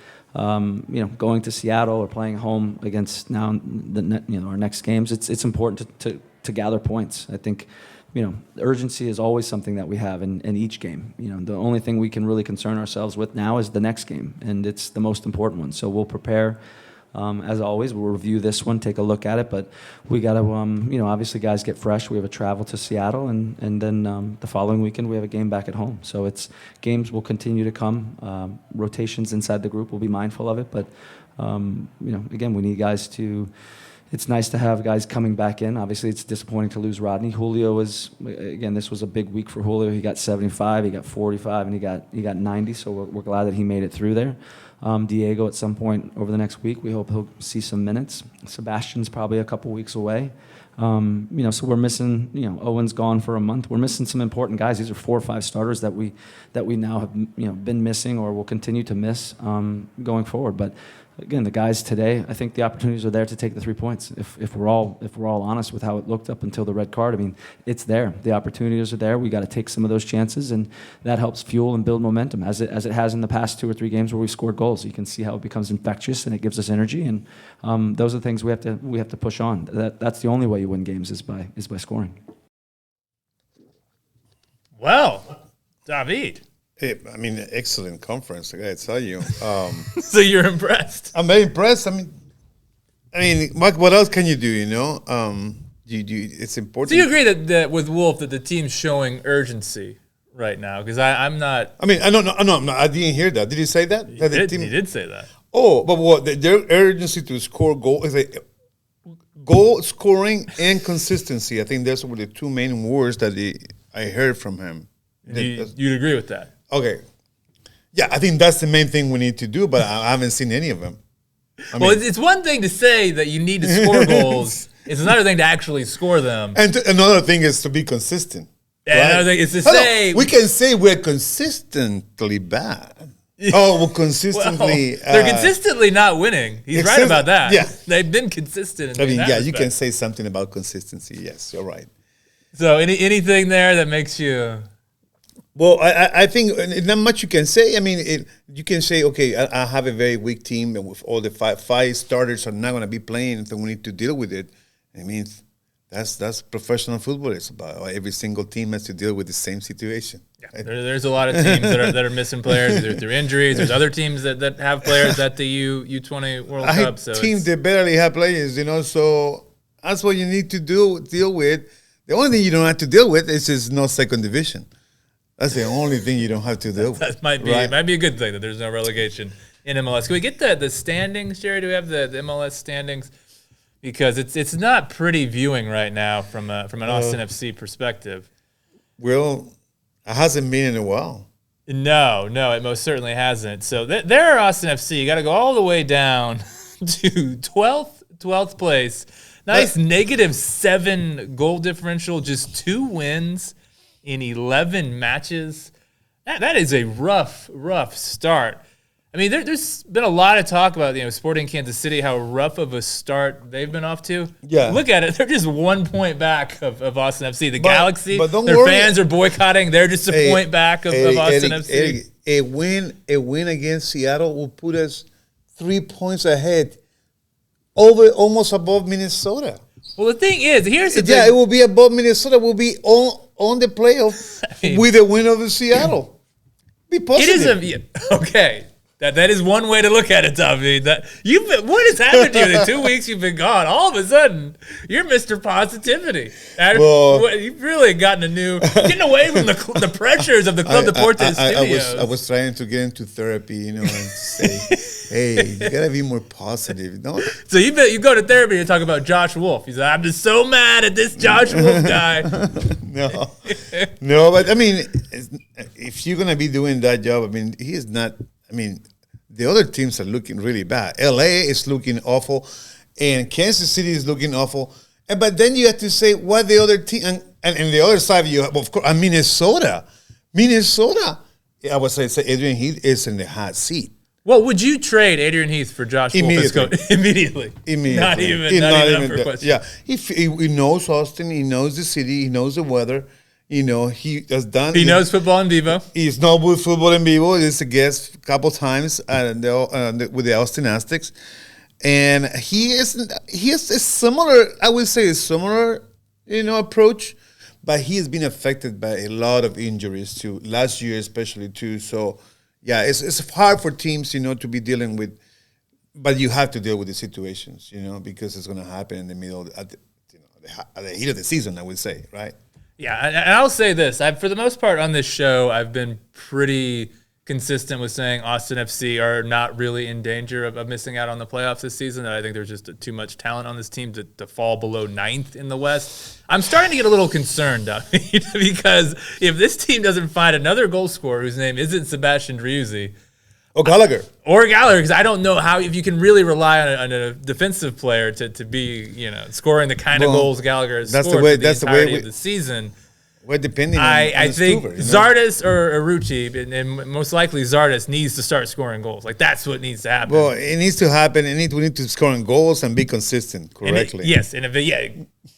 Going to Seattle or playing home against now our next games, it's important to gather points. I think urgency is always something that we have in each game. The only thing we can really concern ourselves with now is the next game, and it's the most important one. So we'll prepare. As always, we'll review this one, take a look at it, but we got to, obviously guys get fresh. We have a travel to Seattle, and then the following weekend we have a game back at home. So games will continue to come. Rotations inside the group, we'll be mindful of it, but again, we need guys to it's nice to have guys coming back in. Obviously, it's disappointing to lose Rodney. Julio this was a big week for Julio. He got 75, he got 45, and he got 90. So we're glad that he made it through there. Diego, at some point over the next week, we hope he'll see some minutes. Sebastian's probably a couple weeks away. So we're missing. Owen's gone for a month. We're missing some important guys. These are 4 or 5 starters that we now have been missing or will continue to miss going forward. But again, the guys today, I think the opportunities are there to take the 3 points. If we're all honest with how it looked up until the red card, I mean, it's there. The opportunities are there. We got to take some of those chances, and that helps fuel and build momentum as it has in the past 2 or 3 games where we scored goals. You can see how it becomes infectious and it gives us energy, and those are the things we have to push on. That's the only way you win games is by scoring. Well, David. Hey, I mean, excellent conference, I gotta tell you. So you're impressed? I'm very impressed. I mean, Mike, what else can you do? It's important. Do you agree that with Wolf that the team's showing urgency right now? Because I'm not. I mean, I don't know. I didn't hear that. Did he say that? He did say that. Oh, but what? Their urgency to score goal is goal scoring and consistency. I think those were the 2 main words that I heard from him. You'd agree with that? Okay. Yeah, I think that's the main thing we need to do, but I haven't seen any of them. It's one thing to say that you need to score goals. It's another thing to actually score them. And another thing is to be consistent. And right? another thing is to say... We can say we're consistently bad. We're consistently... they're consistently not winning. He's right about that. Yeah. They've been consistent. You can say something about consistency. Yes, you're right. So anything there that makes you... Well, I think not much you can say. I mean, you can say, okay, I have a very weak team, and with all the five starters are not going to be playing, so we need to deal with it. I mean, that's professional football. It's about every single team has to deal with the same situation. Yeah, there's a lot of teams that are missing players either through injuries. There's other teams that have players at the U20 World Cup. So teams that barely have players, so that's what you need to deal with. The only thing you don't have to deal with is just no second division. That's the only thing you don't have to do. That might be a good thing that there's no relegation in MLS. Can we get the standings, Jerry? Do we have the MLS standings? Because it's not pretty viewing right now from an Austin FC perspective. Well, it hasn't been in a while. No, it most certainly hasn't. So there are Austin FC. You got to go all the way down to 12th place. Nice -7 goal differential, just 2 wins in 11 matches. That is a rough start. I mean, there's been a lot of talk about Sporting Kansas City, how rough of a start they've been off to. Yeah. Look at it. They're just 1 point back of Austin FC. The Galaxy, but don't their worry. Fans are boycotting. They're just a point back of Austin FC. A win against Seattle will put us 3 points ahead, almost above Minnesota. Well, the thing is, here's the thing. Yeah, it will be above Minnesota. We'll be on the playoff with a win over Seattle. Be positive. It is okay. That is one way to look at it, Tommy. What has happened to you in the 2 weeks you've been gone? All of a sudden, you're Mr. Positivity. You've really gotten getting away from the pressures of the Club Deportes studios. I was trying to get into therapy, and say, hey, you gotta be more positive. No. So you go to therapy and talk about Josh Wolf. He's like, I'm just so mad at this Josh Wolf guy. No, but I mean, if you're gonna be doing that job, I mean, he is not. I mean, the other teams are looking really bad. LA is looking awful, and Kansas City is looking awful. But then you have to say what the other team, and the other side you have, of course, Minnesota. I would say Adrian Heath is in the hot seat. Well, would you trade Adrian Heath for Josh Wolf? Immediately. Not even up for question. Yeah, he knows Austin. He knows the city. He knows the weather. He has done. He knows Futbol En Vivo. He's known with Futbol En Vivo. He's a guest a couple times with the Austin Aztecs, and he has a similar. I would say a similar, approach, but he has been affected by a lot of injuries too. Last year, especially too. So, yeah, it's hard for teams, to be dealing with, but you have to deal with the situations, because it's going to happen in the middle at the heat of the season. I would say, right. Yeah, and I'll say this. For the most part on this show, I've been pretty consistent with saying Austin FC are not really in danger of missing out on the playoffs this season. I think there's just too much talent on this team to fall below 9th in the West. I'm starting to get a little concerned, David, because if this team doesn't find another goal scorer whose name isn't Sebastian Driussi, Or Gallagher. Because I don't know how, if you can really rely on a defensive player to be, scoring the kind of goals Gallagher has scored for the entirety of the season. We're depending on I think Stuver, Zardes or Arucci, and most likely Zardes, needs to start scoring goals. Like, that's what needs to happen. Well, it needs to happen. We need to score goals and be consistent correctly.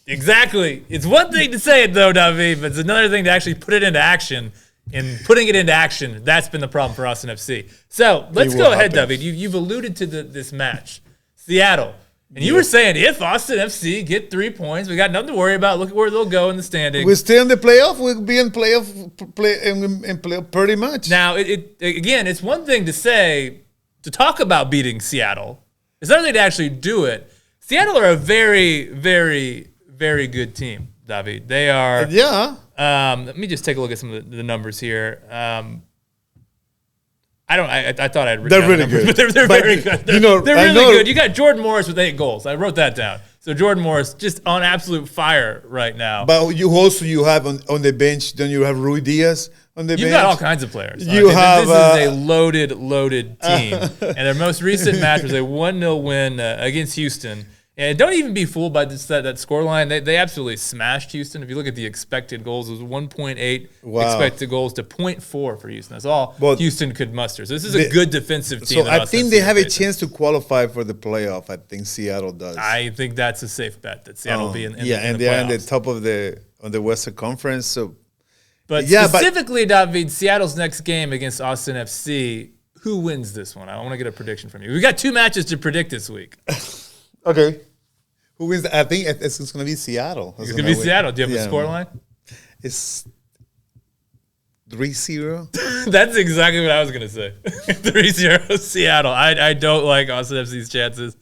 Exactly. It's one thing to say it, though, David, but it's another thing to actually put it into action. And putting it into action, that's been the problem for Austin FC. So let's go ahead, David. You've alluded to this match, Seattle. And you were saying if Austin FC get 3 points, we got nothing to worry about. Look at where they'll go in the standings. We're still in the playoff. We'll be in playoff pretty much. Now, again, it's one thing to talk about beating Seattle. It's another thing to actually do it. Seattle are a very, very, very good team, David. They are. Yeah. Let me just take a look at some of the numbers here. I thought I'd written They're really good. But they're very good. They're really good. You got Jordan Morris with 8 goals. I wrote that down. So Jordan Morris just on absolute fire right now. But you have on the bench, don't you have Rui Diaz on the bench? You've got all kinds of players. You have this is a loaded team. And their most recent match was a 1-0 win against Houston. And don't even be fooled by that scoreline. They absolutely smashed Houston. If you look at the expected goals, it was 1.8 expected goals to 0.4 for Houston. That's all Houston could muster. So this is a good defensive team. So I think they have a chance to qualify for the playoff. I think Seattle does. I think that's a safe bet that Seattle will be in the and the they're in playoffs. the top of the Western Conference. So, but specifically, David, Seattle's next game against Austin FC, who wins this one? I want to get a prediction from you. We got 2 matches to predict this week. Okay. Who wins? I think it's going to be Seattle. It's going to be Seattle. Do you have a scoreline? It's 3-0. That's exactly what I was going to say. 3-0 Seattle. I don't like Austin FC's chances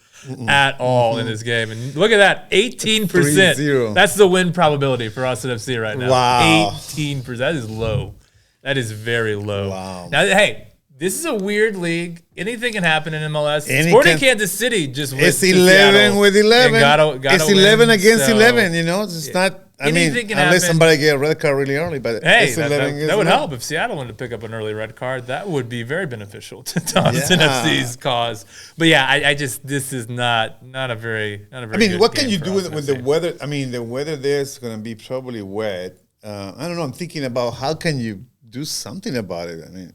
at all in this game. And look at that, 18%. 3-0. That's the win probability for Austin FC right now. Wow. 18%. That is low. That is very low. Wow. Now, hey, this is a weird league. Anything can happen in MLS. Sporting Kansas City just went It's 11 with 11. It's 11 against 11. It's not. I mean, unless somebody get a red card really early, but hey, it's 11 against that would 11. help if Seattle wanted to pick up an early red card. That would be very beneficial to Austin FC's cause. But yeah, I just this is not a very. I mean, what can you do with the weather? I mean, the weather there is going to be probably wet. I don't know. I'm thinking about how can you do something about it. I mean.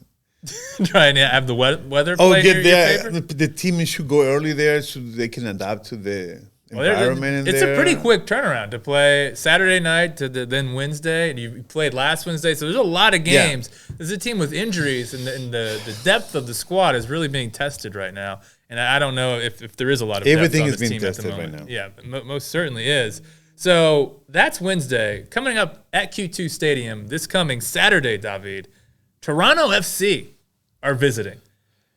Trying to have the weather play get there. your favor? The team should go early there so they can adapt to the environment. It's a pretty quick turnaround to play Saturday night to then Wednesday, and you played last Wednesday. So there's a lot of games. Yeah. There's a team with injuries, and the depth of the squad is really being tested right now. And I don't know if there is a lot of everything depth on is this being team tested at the moment. right now. Yeah, but most certainly is. So that's Wednesday. Coming up at Q2 Stadium this coming Saturday, David. Toronto FC are visiting.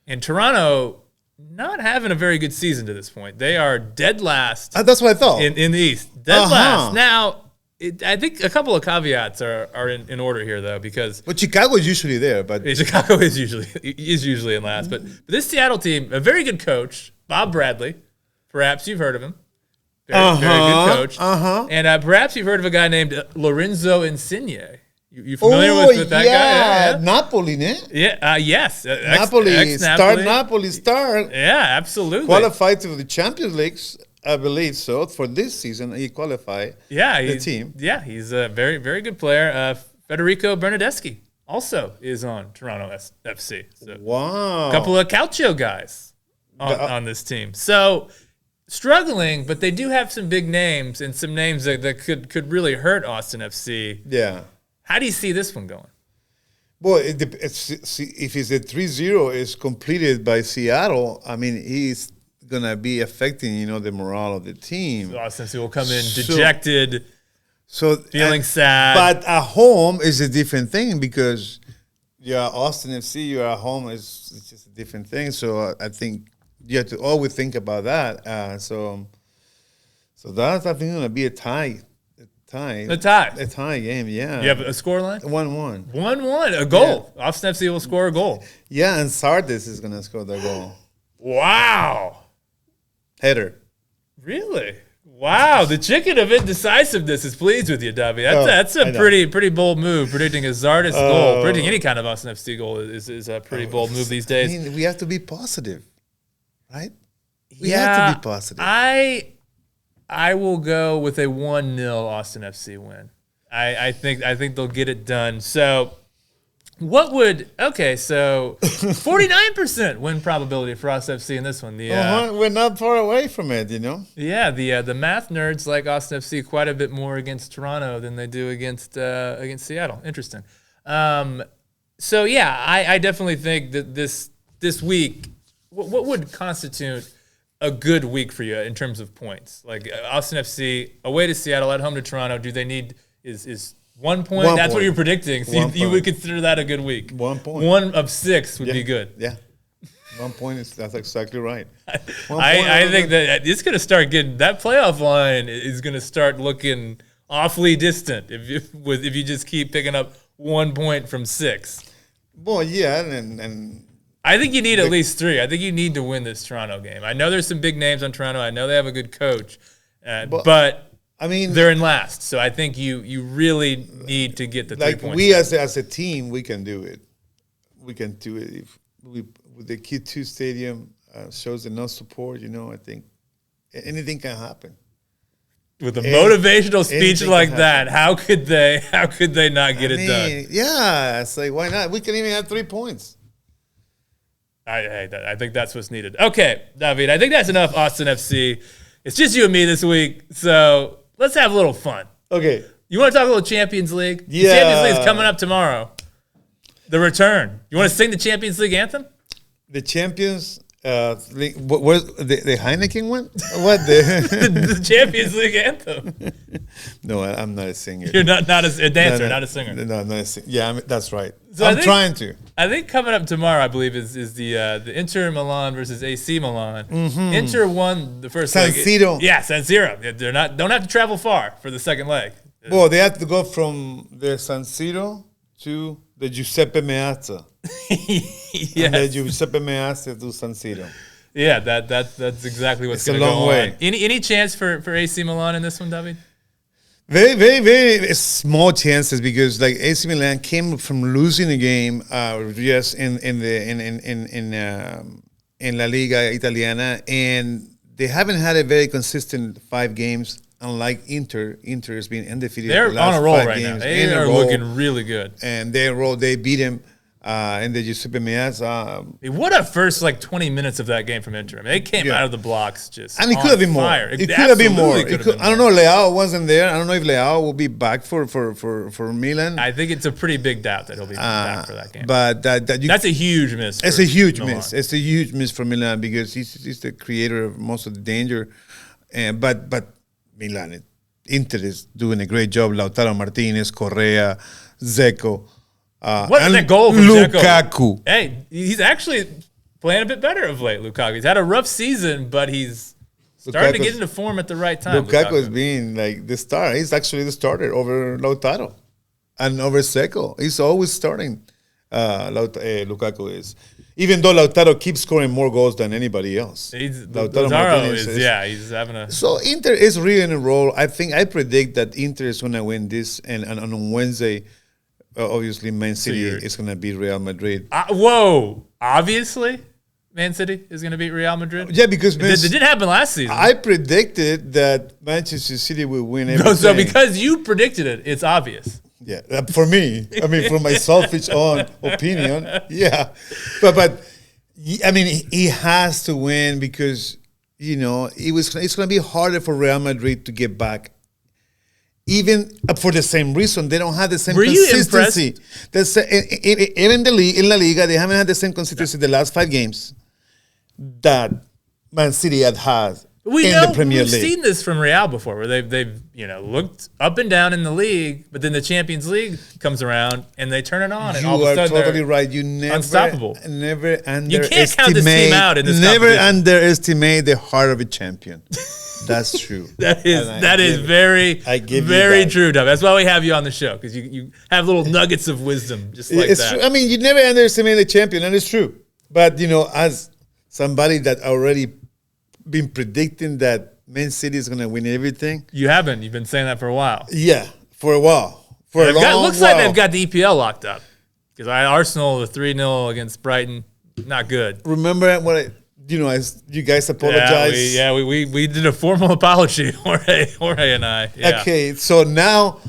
And Toronto not having a very good season to this point. They are dead last. That's what I thought. In the East. Dead last. Now, I think a couple of caveats are in order here, though, because... But Chicago is usually there. But Chicago is usually in last. But this Seattle team, a very good coach, Bob Bradley. Perhaps you've heard of him. Very good coach. And perhaps you've heard of a guy named Lorenzo Insigne. You familiar with that guy? Yeah, Napoli, ne? Yeah, yes. Napoli, star. Yeah, absolutely. Qualified to the Champions League, I believe so. For this season, he qualified the team. Yeah, he's a very, very good player. Federico Bernardeschi also is on Toronto FC. So wow. A couple of Calcio guys on this team. So struggling, but they do have some big names and some names that could really hurt Austin FC. Yeah. How do you see this one going? Well, if it's a 3-0 is completed by Seattle, I mean, he's going to be affecting, the morale of the team. So Austin will come in dejected, feeling sad. But at home is a different thing because you're Austin FC, you're at home, it's just a different thing. So I think you have to always think about that. So that's, I think, going to be a tie. A tie. A tie game, yeah. You have a scoreline? 1-1. 1-1, a goal. Austin FC will score a goal. Yeah, and Sardis is going to score the goal. Wow. Header. Really? Wow. The chicken of indecisiveness is pleased with you, Davi. That's a pretty bold move. Predicting a Zardis goal, predicting any kind of Austin FC goal is a pretty bold move these days. I mean, we have to be positive, right? We have to be positive. I will go with a 1-0 Austin FC win. I think they'll get it done. So what would 49% win probability for Austin FC in this one. We're not far away from it, you know. Yeah, the math nerds like Austin FC quite a bit more against Toronto than they do against Seattle. Interesting. So yeah, I definitely think that this week, what would constitute a good week for you in terms of points? Like Austin FC away to Seattle, at home to Toronto. Do they need is 1 point? That's what you're predicting. So you would consider that a good week. 1 point. 1 of 6 would be good. Yeah. 1 point that's exactly right. I think that it's going to start getting that playoff line is going to start looking awfully distant if you just keep picking up 1 point from 6. Well, yeah, and I think you need at least 3. I think you need to win this Toronto game. I know there's some big names on Toronto. I know they have a good coach, but I mean they're in last. So I think you really need to get the 3 points. We as a team, we can do it. We can do it if we with the Q2 stadium shows enough support. You know, I think anything can happen. With a motivational speech like that, how could they not get it done? Yeah, it's like why not? We can even have 3 points. I think that's what's needed. Okay, David, I think that's enough Austin FC. It's just you and me this week, so let's have a little fun. Okay. You want to talk a little Champions League? Yeah. The Champions League is coming up tomorrow. The return. You want to sing the Champions League anthem? The Champions League, the Heineken one? What? The Champions League anthem. No, I'm not a singer. You're not a dancer, not a singer. No, I'm not a singer. Yeah, that's right. So I'm trying to. I think coming up tomorrow, I believe, is the Inter Milan versus AC Milan. Mm-hmm. Inter won the first leg. San Siro. Yeah, San Siro. Don't have to travel far for the second leg. Well, they have to go from the San Siro to the Giuseppe Meazza. Yes. And the Giuseppe Meazza to San Siro. Yeah, that's exactly what's going to go on. Any chance for AC Milan in this one, David? Very, very, very small chances because like AC Milan came from losing a game, in La Liga Italiana, and they haven't had a very consistent 5 games. Unlike Inter has been undefeated. They're on a roll right now. They are looking really good, and they beat him. And the Giuseppe Meazza. What a first 20 minutes of that game from Inter. I mean, they came out of the blocks just and it could have been more. It could have been more. I don't know. Leao wasn't there. I don't know if Leao will be back for Milan. I think it's a pretty big doubt that he'll be back for that game. But that's a huge miss. It's a huge miss. It's a huge miss for Milan because he's the creator of most of the danger. But Milan, Inter is doing a great job. Lautaro Martinez, Correa, Dzeko. What a goal from Lukaku. Hey, he's actually playing a bit better of late, Lukaku. He's had a rough season, but he's starting to get into form at the right time. Lukaku is being like the star. He's actually the starter over Lautaro and over Dzeko. He's always starting. Lukaku is. Even though Lautaro keeps scoring more goals than anybody else. Lautaro Martinez he's having a... So Inter is really in a role. I predict that Inter is going to win this, and on Wednesday... obviously, Man City is going to beat Real Madrid. Whoa! Obviously, Man City is going to beat Real Madrid? Yeah, because... It didn't happen last season. I predicted that Manchester City would win everything. So because you predicted it, it's obvious. Yeah, for me. I mean, for my selfish own opinion, yeah. But I mean, he has to win because, it's going to be harder for Real Madrid to get back. Even for the same reason, they don't have the same consistency. Even in La Liga, they haven't had the same consistency the last 5 games that Man City had in the Premier we've League. seen this from Real before, where they've looked up and down in the league, but then the Champions League comes around and they turn it on, and all You of a are sudden totally they're right. You never, unstoppable. Never underestimate. You can't count this team out in this Never competition. underestimate the heart of a champion. That's true. That is And I give it. very I give you very that. true, Dub. That's why we have you on the show, because you have little nuggets of wisdom just like It's that. true. I mean, you never underestimate a champion, and it's true. But as somebody that already been predicting that Man City is going to win everything, You haven't. You've been saying that for a while. yeah, for a while, for a It long looks while. like they've got the EPL locked up, because Arsenal the 3-0 against Brighton, not good. Remember what as you guys apologize. We did a formal apology, Jorge and I. Yeah. Okay, so now,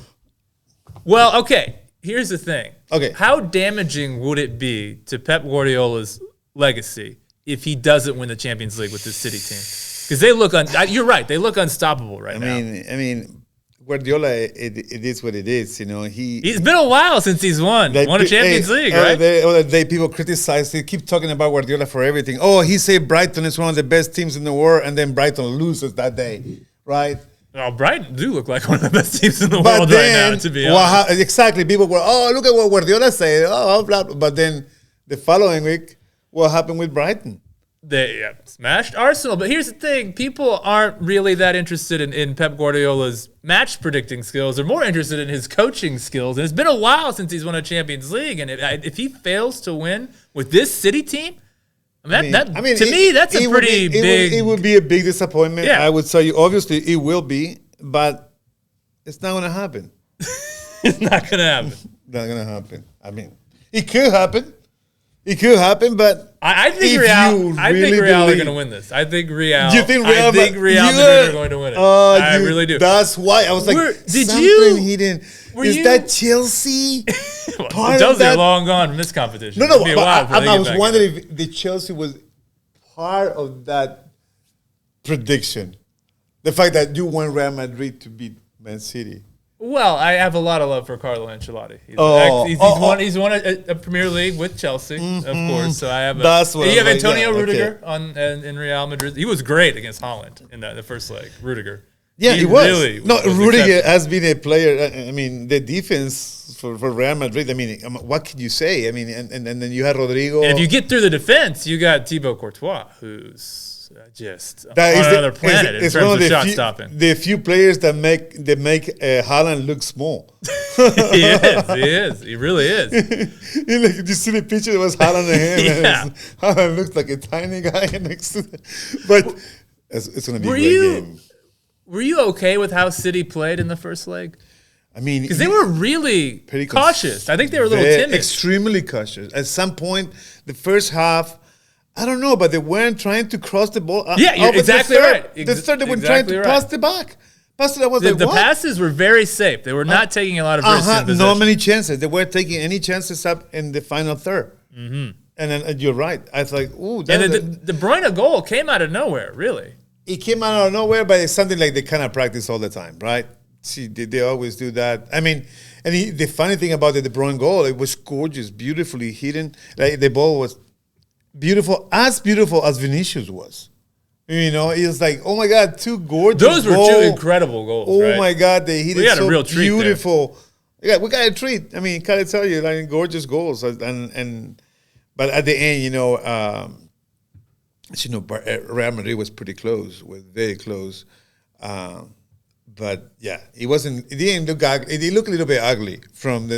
Well, okay. Here's the thing. Okay. How damaging would it be to Pep Guardiola's legacy if he doesn't win the Champions League with this City team? Because they look you're right. They look unstoppable right now. I mean, Guardiola, it is what it is. It's been a while since he's won a Champions League, right? The other day, people criticize. They keep talking about Guardiola for everything. Oh, he said Brighton is one of the best teams in the world, and then Brighton loses that day, right? Well, Brighton do look like one of the best teams in the But world then, right now, to be honest. exactly, people were, look at what Guardiola said. Oh, blah, blah. But then the following week, what happened with Brighton? They smashed Arsenal. But here's the thing. People aren't really that interested in Pep Guardiola's match predicting skills. They're more interested in his coaching skills. And it's been a while since he's won a Champions League. And if he fails to win with this City team, to me, that's a pretty big... It would be a big disappointment. Yeah. I would tell you, obviously, it will be. But it's not going to happen. It's not going to happen. Not going to happen. I mean, it could happen. It could happen, but I think if Real. you I think really Real are believe- going to win this. I think Real. You think Real? I think Real Madrid are going to win it. I really do. That's why I was like, Did something you- hidden. were Is you- that Chelsea? part of Chelsea are that? long gone from this competition. No, It'll be a while but before they I get was back in. wondering if the Chelsea was part of that prediction. The fact that you want Real Madrid to beat Man City. Well, I have a lot of love for Carlo Ancelotti. He's won a Premier League with Chelsea, of course. So I have. That's what you I have was like, Antonio yeah, Rudiger in Real Madrid. He was great against Holland in the first leg. Rudiger. Yeah, he was. Really No, was Rudiger exceptional. has been a player. I mean, the defense for Real Madrid. I mean, what could you say? I mean, and then you had Rodrigo. And if you get through the defense, you got Thibaut Courtois, who's just That on is another planet in terms of shot stopping. The few players that make Haaland look small. He is. He really is. Did you see the picture? It was Haaland and him. Yeah. Haaland looks like a tiny guy next to them. But it's going to be Were a great you- game. Were you okay with how City played in the first leg? I mean, Because they were really pretty cautious. I think they were a little they're timid. extremely cautious. At some point, the first half, I don't know, but they weren't trying to cross the ball. Yeah, you're over exactly the third. right. The third, they were Exactly trying to right. pass the back. Pass it. I was The, like, the what? passes were very safe. They were not taking a lot of risks in possession. No many chances. They weren't taking any chances up in the final third. Mm-hmm. And then you're right. I was like, ooh. And the De Bruyne goal came out of nowhere, really. It came out of nowhere, but it's something like they kind of practice all the time, right? See, they always do that. I mean, and the funny thing about the De Bruyne goal, it was gorgeous, beautifully hidden. Like the ball was beautiful as Vinicius was. You know, it was like, oh my God, two gorgeous Those were goals. two incredible goals. Oh right? my God, they hit We it had a so real treat there. beautiful. Yeah, we got a treat. I mean, can I tell you, like gorgeous goals, but at the end, Real Madrid was pretty close, was very close. But yeah, it wasn't. It didn't look ugly. It looked a little bit ugly from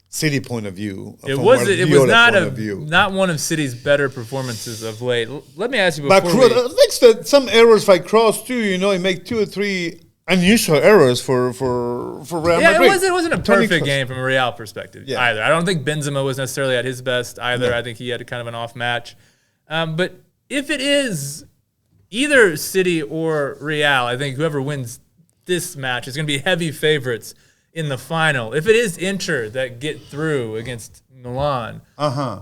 City point of view. It from was Guardiola not point of view. not one of City's better performances of late. Let me ask you But before next to some errors by Kroos too. He made 2 or 3 unusual errors for Real Yeah, Madrid. it wasn't a Toni perfect Kroos. game from a Real perspective Yeah. either. I don't think Benzema was necessarily at his best either. No. I think he had kind of an off match. But if it is either City or Real, I think whoever wins this match is going to be heavy favorites in the final, if it is Inter that get through against Milan,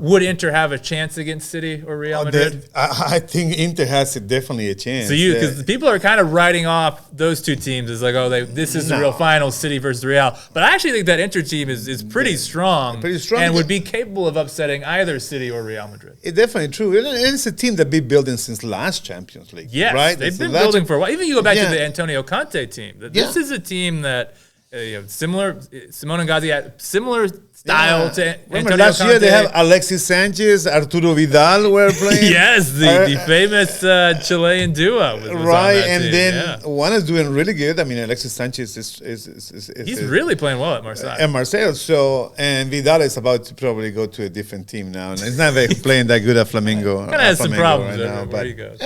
would Inter have a chance against City or Real Madrid? I think Inter has definitely a chance. So because people are kind of writing off those two teams as like, this is the real final, City versus Real. But I actually think that Inter team is pretty strong, and would be capable of upsetting either City or Real Madrid. It's definitely true. And it's a team that's been building since last Champions League. Yes, right? They've been building for a while. Even you go back to the Antonio Conte team. This is a team that similar. Simone Inzaghi had similar style to Antonio last Conte. year they have Alexis Sanchez, Arturo Vidal were playing. Yes, the famous Chilean duo. Was right, on that and team. then one is doing really good. I mean, Alexis Sanchez he's really playing well at Marseille. And Marseille, and Vidal is about to probably go to a different team now. And he's not playing that good at Flamengo. Kind of has some problems right now, where he goes.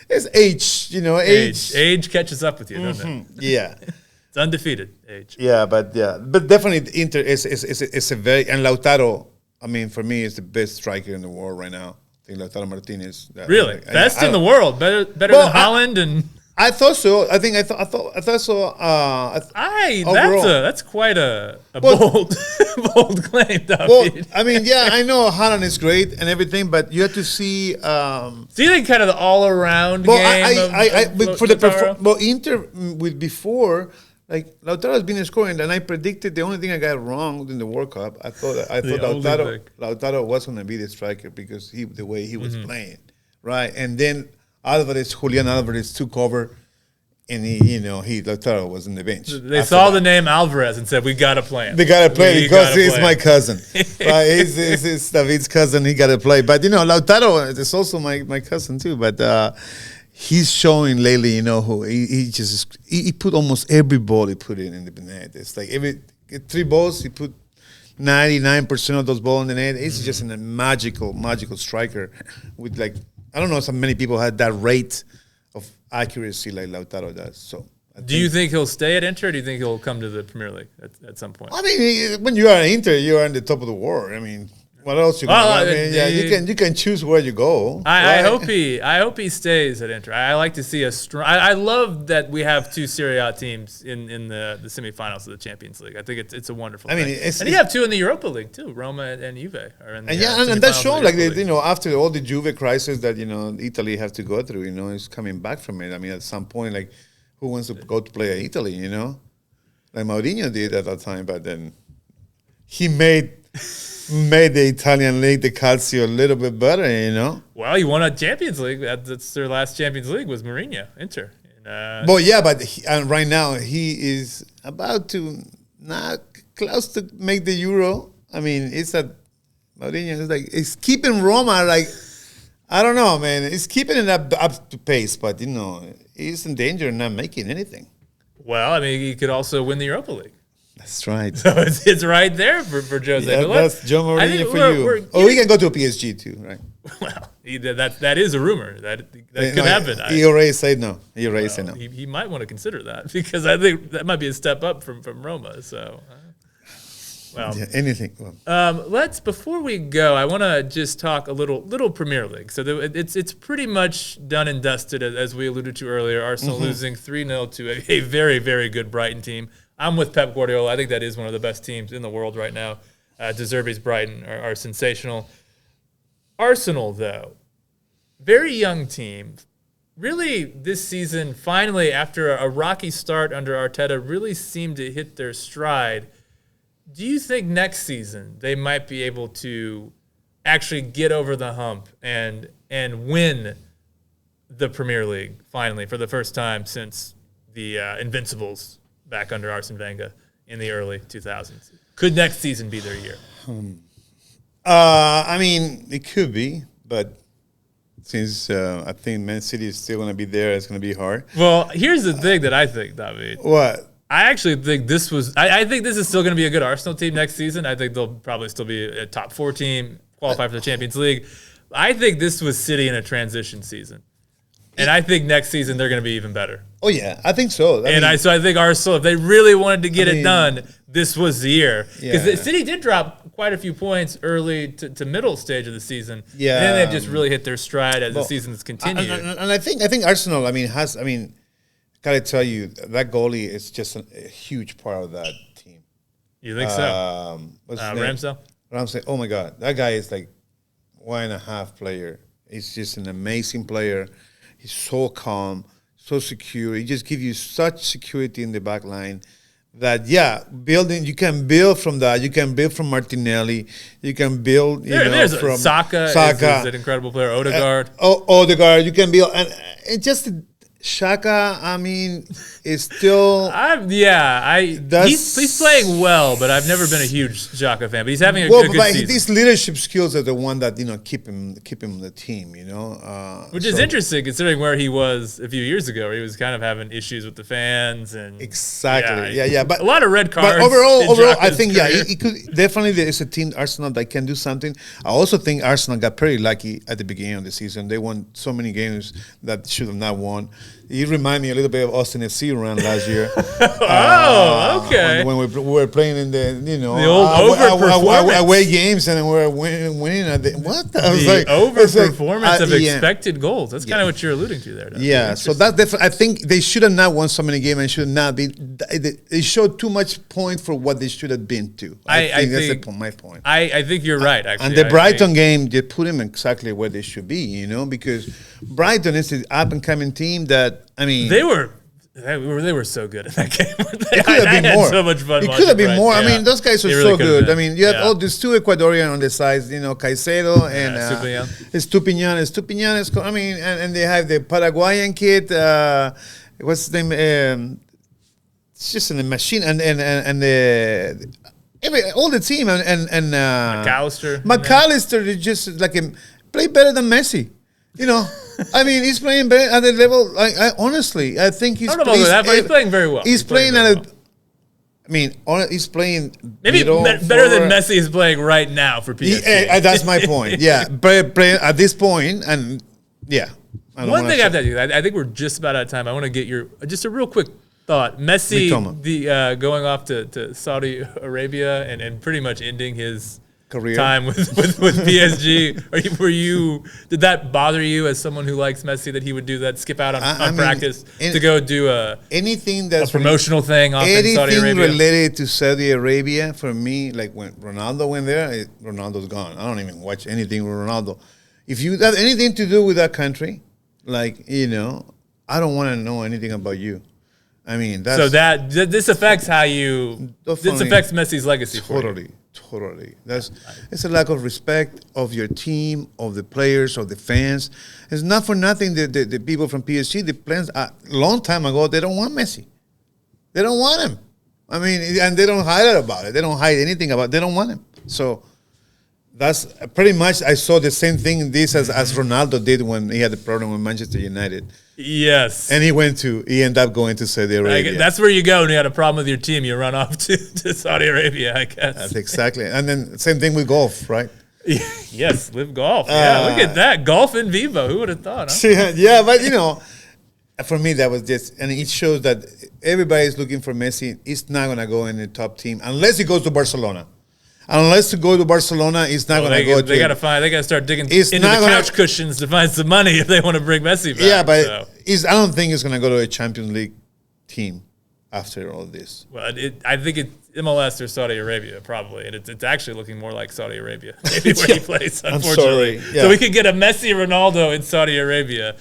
It's age, Age catches up with you, doesn't it? Yeah. It's undefeated age. But definitely Inter is a very, and Lautaro, I mean, for me, is the best striker in the world right now. I think Lautaro Martinez. Really? Best in the world? Better than Haaland and... I thought so. I thought so. That's quite a bold claim, David. Well, I mean, I know Haaland is great and everything, but you have to see. So you think kind of the all-around game but for the Inter with before, like Lautaro has been scoring, and I predicted the only thing I got wrong in the World Cup. I thought Lautaro was going to be the striker because the way he was playing, right, and then. Julian Alvarez took over, and Lautaro was on the bench. They saw the name Alvarez and said, "We got to play him. They got to play because he's my cousin. Right? He's David's cousin. He got to play." But Lautaro is also my cousin too. But he's showing lately. He put almost every ball he put in the net. It's like every 3 balls he put 99% of those balls in the net. He's just a magical striker with like. I don't know so many people had that rate of accuracy like Lautaro does. So, do you think he'll stay at Inter, or do you think he'll come to the Premier League at some point? I mean, when you are at Inter, you are in the top of the world. I mean, what else you got? You can choose where you go. I hope he stays at Inter. I like to see a strong. I love that we have 2 Serie A teams in the semifinals of the Champions League. I think it's a wonderful thing. And you have 2 in the Europa League too. Roma and Juve are in the and that's shown like after all the Juve crisis that Italy has to go through. It's coming back from it. I mean, at some point, like who wants to go to play at Italy? Like Mourinho did at that time, but then he made the Italian league, the Calcio, a little bit better, Well, he won a Champions League. That's their last Champions League was Mourinho, Inter. But right now he is about to not close to make the Euro. I mean, Mourinho is like it's keeping Roma like I don't know, man. It's keeping it up to pace, but he's in danger of not making anything. Well, I mean, he could also win the Europa League. That's right. So it's right there for Jose. Yeah, that's Joe Mourinho for you. We can go to a PSG too, right? Well, that is a rumor that could happen. He already said no. Said no. He might want to consider that because I think that might be a step up from Roma. So, anything. Before we go, I want to just talk a little Premier League. So it's pretty much done and dusted, as we alluded to earlier. Arsenal losing 3-0 to a very, very good Brighton team. I'm with Pep Guardiola. I think that is one of the best teams in the world right now. De Zerbi's Brighton are sensational. Arsenal, though, very young team. Really, this season, finally, after a rocky start under Arteta, really seemed to hit their stride. Do you think next season they might be able to actually get over the hump and win the Premier League, finally, for the first time since the Invincibles back under Arsene Wenger in the early 2000s? Could next season be their year? I mean, it could be, but since I think Man City is still going to be there, it's going to be hard. Well, here's the thing that I think, David. What? I actually think this was. I think this is still going to be a good Arsenal team next season. I think they'll probably still be a top 4 team, qualify for the Champions League. I think this was City in a transition season. And I think next season they're going to be even better. Oh yeah, I think so. I think Arsenal, if they really wanted to get it done, this was the year. Because City did drop quite a few points early to middle stage of the season. Yeah, and then they've just really hit their stride as the season's continued. And I think Arsenal, gotta tell you, that goalie is just a huge part of that team. You think so? What's his name? Ramsdale? Ramsdale. Oh my God, that guy is like 1.5 player. He's just an amazing player. He's so calm, so secure. He just gives you such security in the back line that, building, you can build from that. You can build from Martinelli. You can build, from Saka. Is an incredible player. Odegaard. Odegaard. You can build. And it just, Xhaka, I mean, is still. He's playing well, but I've never been a huge Xhaka fan. But he's having a good season. These leadership skills are the one that keep him in the team. Which is interesting considering where he was a few years ago, where he was kind of having issues with the fans and exactly. But a lot of red cards. But overall, I think he could definitely. There is a team, Arsenal, that can do something. I also think Arsenal got pretty lucky at the beginning of the season. They won so many games that should have not won. He reminded me a little bit of Austin FC run last year. Okay. When we were playing in the overperformance away games and we were winning. What? I was the overperformance of expected goals. That's kind of what you're alluding to there. Yeah. So that's definitely. I think they should have not won so many games and should not be. They showed too much point for what they should have been to. I think that's my point. I think you're right. Actually, and the Brighton game, they put him exactly where they should be. Because Brighton is an up and coming team that. I mean, they were so good in that game. It could have been more. So much fun. It could have been more. Yeah. I mean, those guys are really so good. I mean, you had all these two Ecuadorian on the sides, Caicedo and Estupiñán. Estupiñán is, I mean, and they have the Paraguayan kid. What's his name? It's just in the machine and all the team and McAllister is just like play better than Messi. I mean, he's playing better at the level. I honestly, I think he's. I don't know about that, but he's playing very well. He's playing at a. I mean, he's playing maybe better than Messi is playing right now for PSG. That's my point. Yeah, but at this point, and one thing I have to do. I think we're just about out of time. I want to get your just a real quick thought. Messi, going off to Saudi Arabia and pretty much ending his career time with PSG. Did that bother you as someone who likes Messi that he would do that, skip out on practice to go do anything that's a promotional thing off in Saudi Arabia? Anything related to Saudi Arabia, for me, like when Ronaldo went there, Ronaldo's gone. I don't even watch anything with Ronaldo. If you have anything to do with that country, I don't want to know anything about you. I mean, this affects how you. This affects Messi's legacy. Totally. It's a lack of respect of your team, of the players, of the fans. It's not for nothing that the people from PSG, the plans a long time ago, they don't want Messi. They don't want him. I mean, and they don't hide about it. They don't hide anything about it. They don't want him. So that's pretty much, I saw the same thing in this as Ronaldo did when he had the problem with Manchester United. Yes. And he ended up going to Saudi Arabia. That's where you go when you had a problem with your team. You run off to Saudi Arabia, I guess. That's exactly. And then same thing with golf, right? Yes, live golf. Yeah, look at that. Golf in vivo. Who would have thought, huh? Yeah, but, for me, that was just, and it shows that everybody's looking for Messi. He's not going to go in the top team unless he goes to Barcelona. Unless to go to Barcelona, he's not going to go. They got to start digging into the couch cushions to find some money if they want to bring Messi back. Yeah, but I don't think he's going to go to a Champions League team after all this. Well, I think it's MLS or Saudi Arabia probably, and it's actually looking more like Saudi Arabia, maybe where he plays. Unfortunately, so we could get a Messi Ronaldo in Saudi Arabia.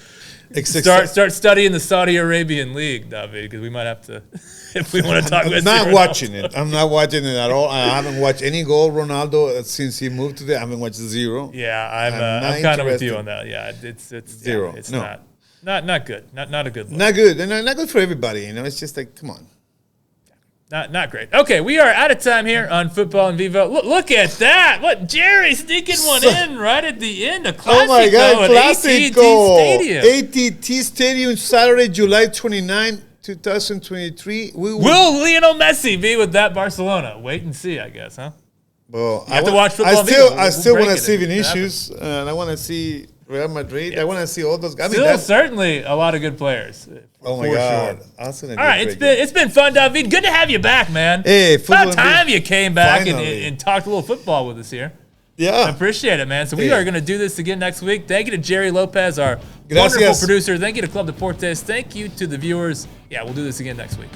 Start studying the Saudi Arabian League, David, because we might have to. If we want to talk about I'm not watching it. I'm not watching it at all. I haven't watched any goal Ronaldo since he moved to there. I haven't watched zero. Yeah, I'm kind of with you on that. Yeah, it's zero. Yeah, it's not good. Not a good look. Not good. And not good for everybody. It's just like, come on. Not great. Okay, we are out of time here on Futbol En Vivo. Look at that. What, Jerry sneaking one in right at the end. A classic oh my God, classic goal. Stadium. ATT Stadium, Saturday, July 29, 2023. Will Lionel Messi be with that Barcelona? Wait and see, I guess, huh? Well, you have to watch Futbol En Vivo. I still want to see Vinicius, and I want to see Real Madrid. I want to see all those guys. Still, certainly a lot of good players. Oh my God! Sure. All right, it's been fun, David. Good to have you back, man. Hey, about time you came back and talked a little football with us here. Yeah, I appreciate it, man. So we are going to do this again next week. Thank you to Jerry Lopez, our wonderful producer. Thank you to Club Deportes. Thank you to the viewers. Yeah, we'll do this again next week.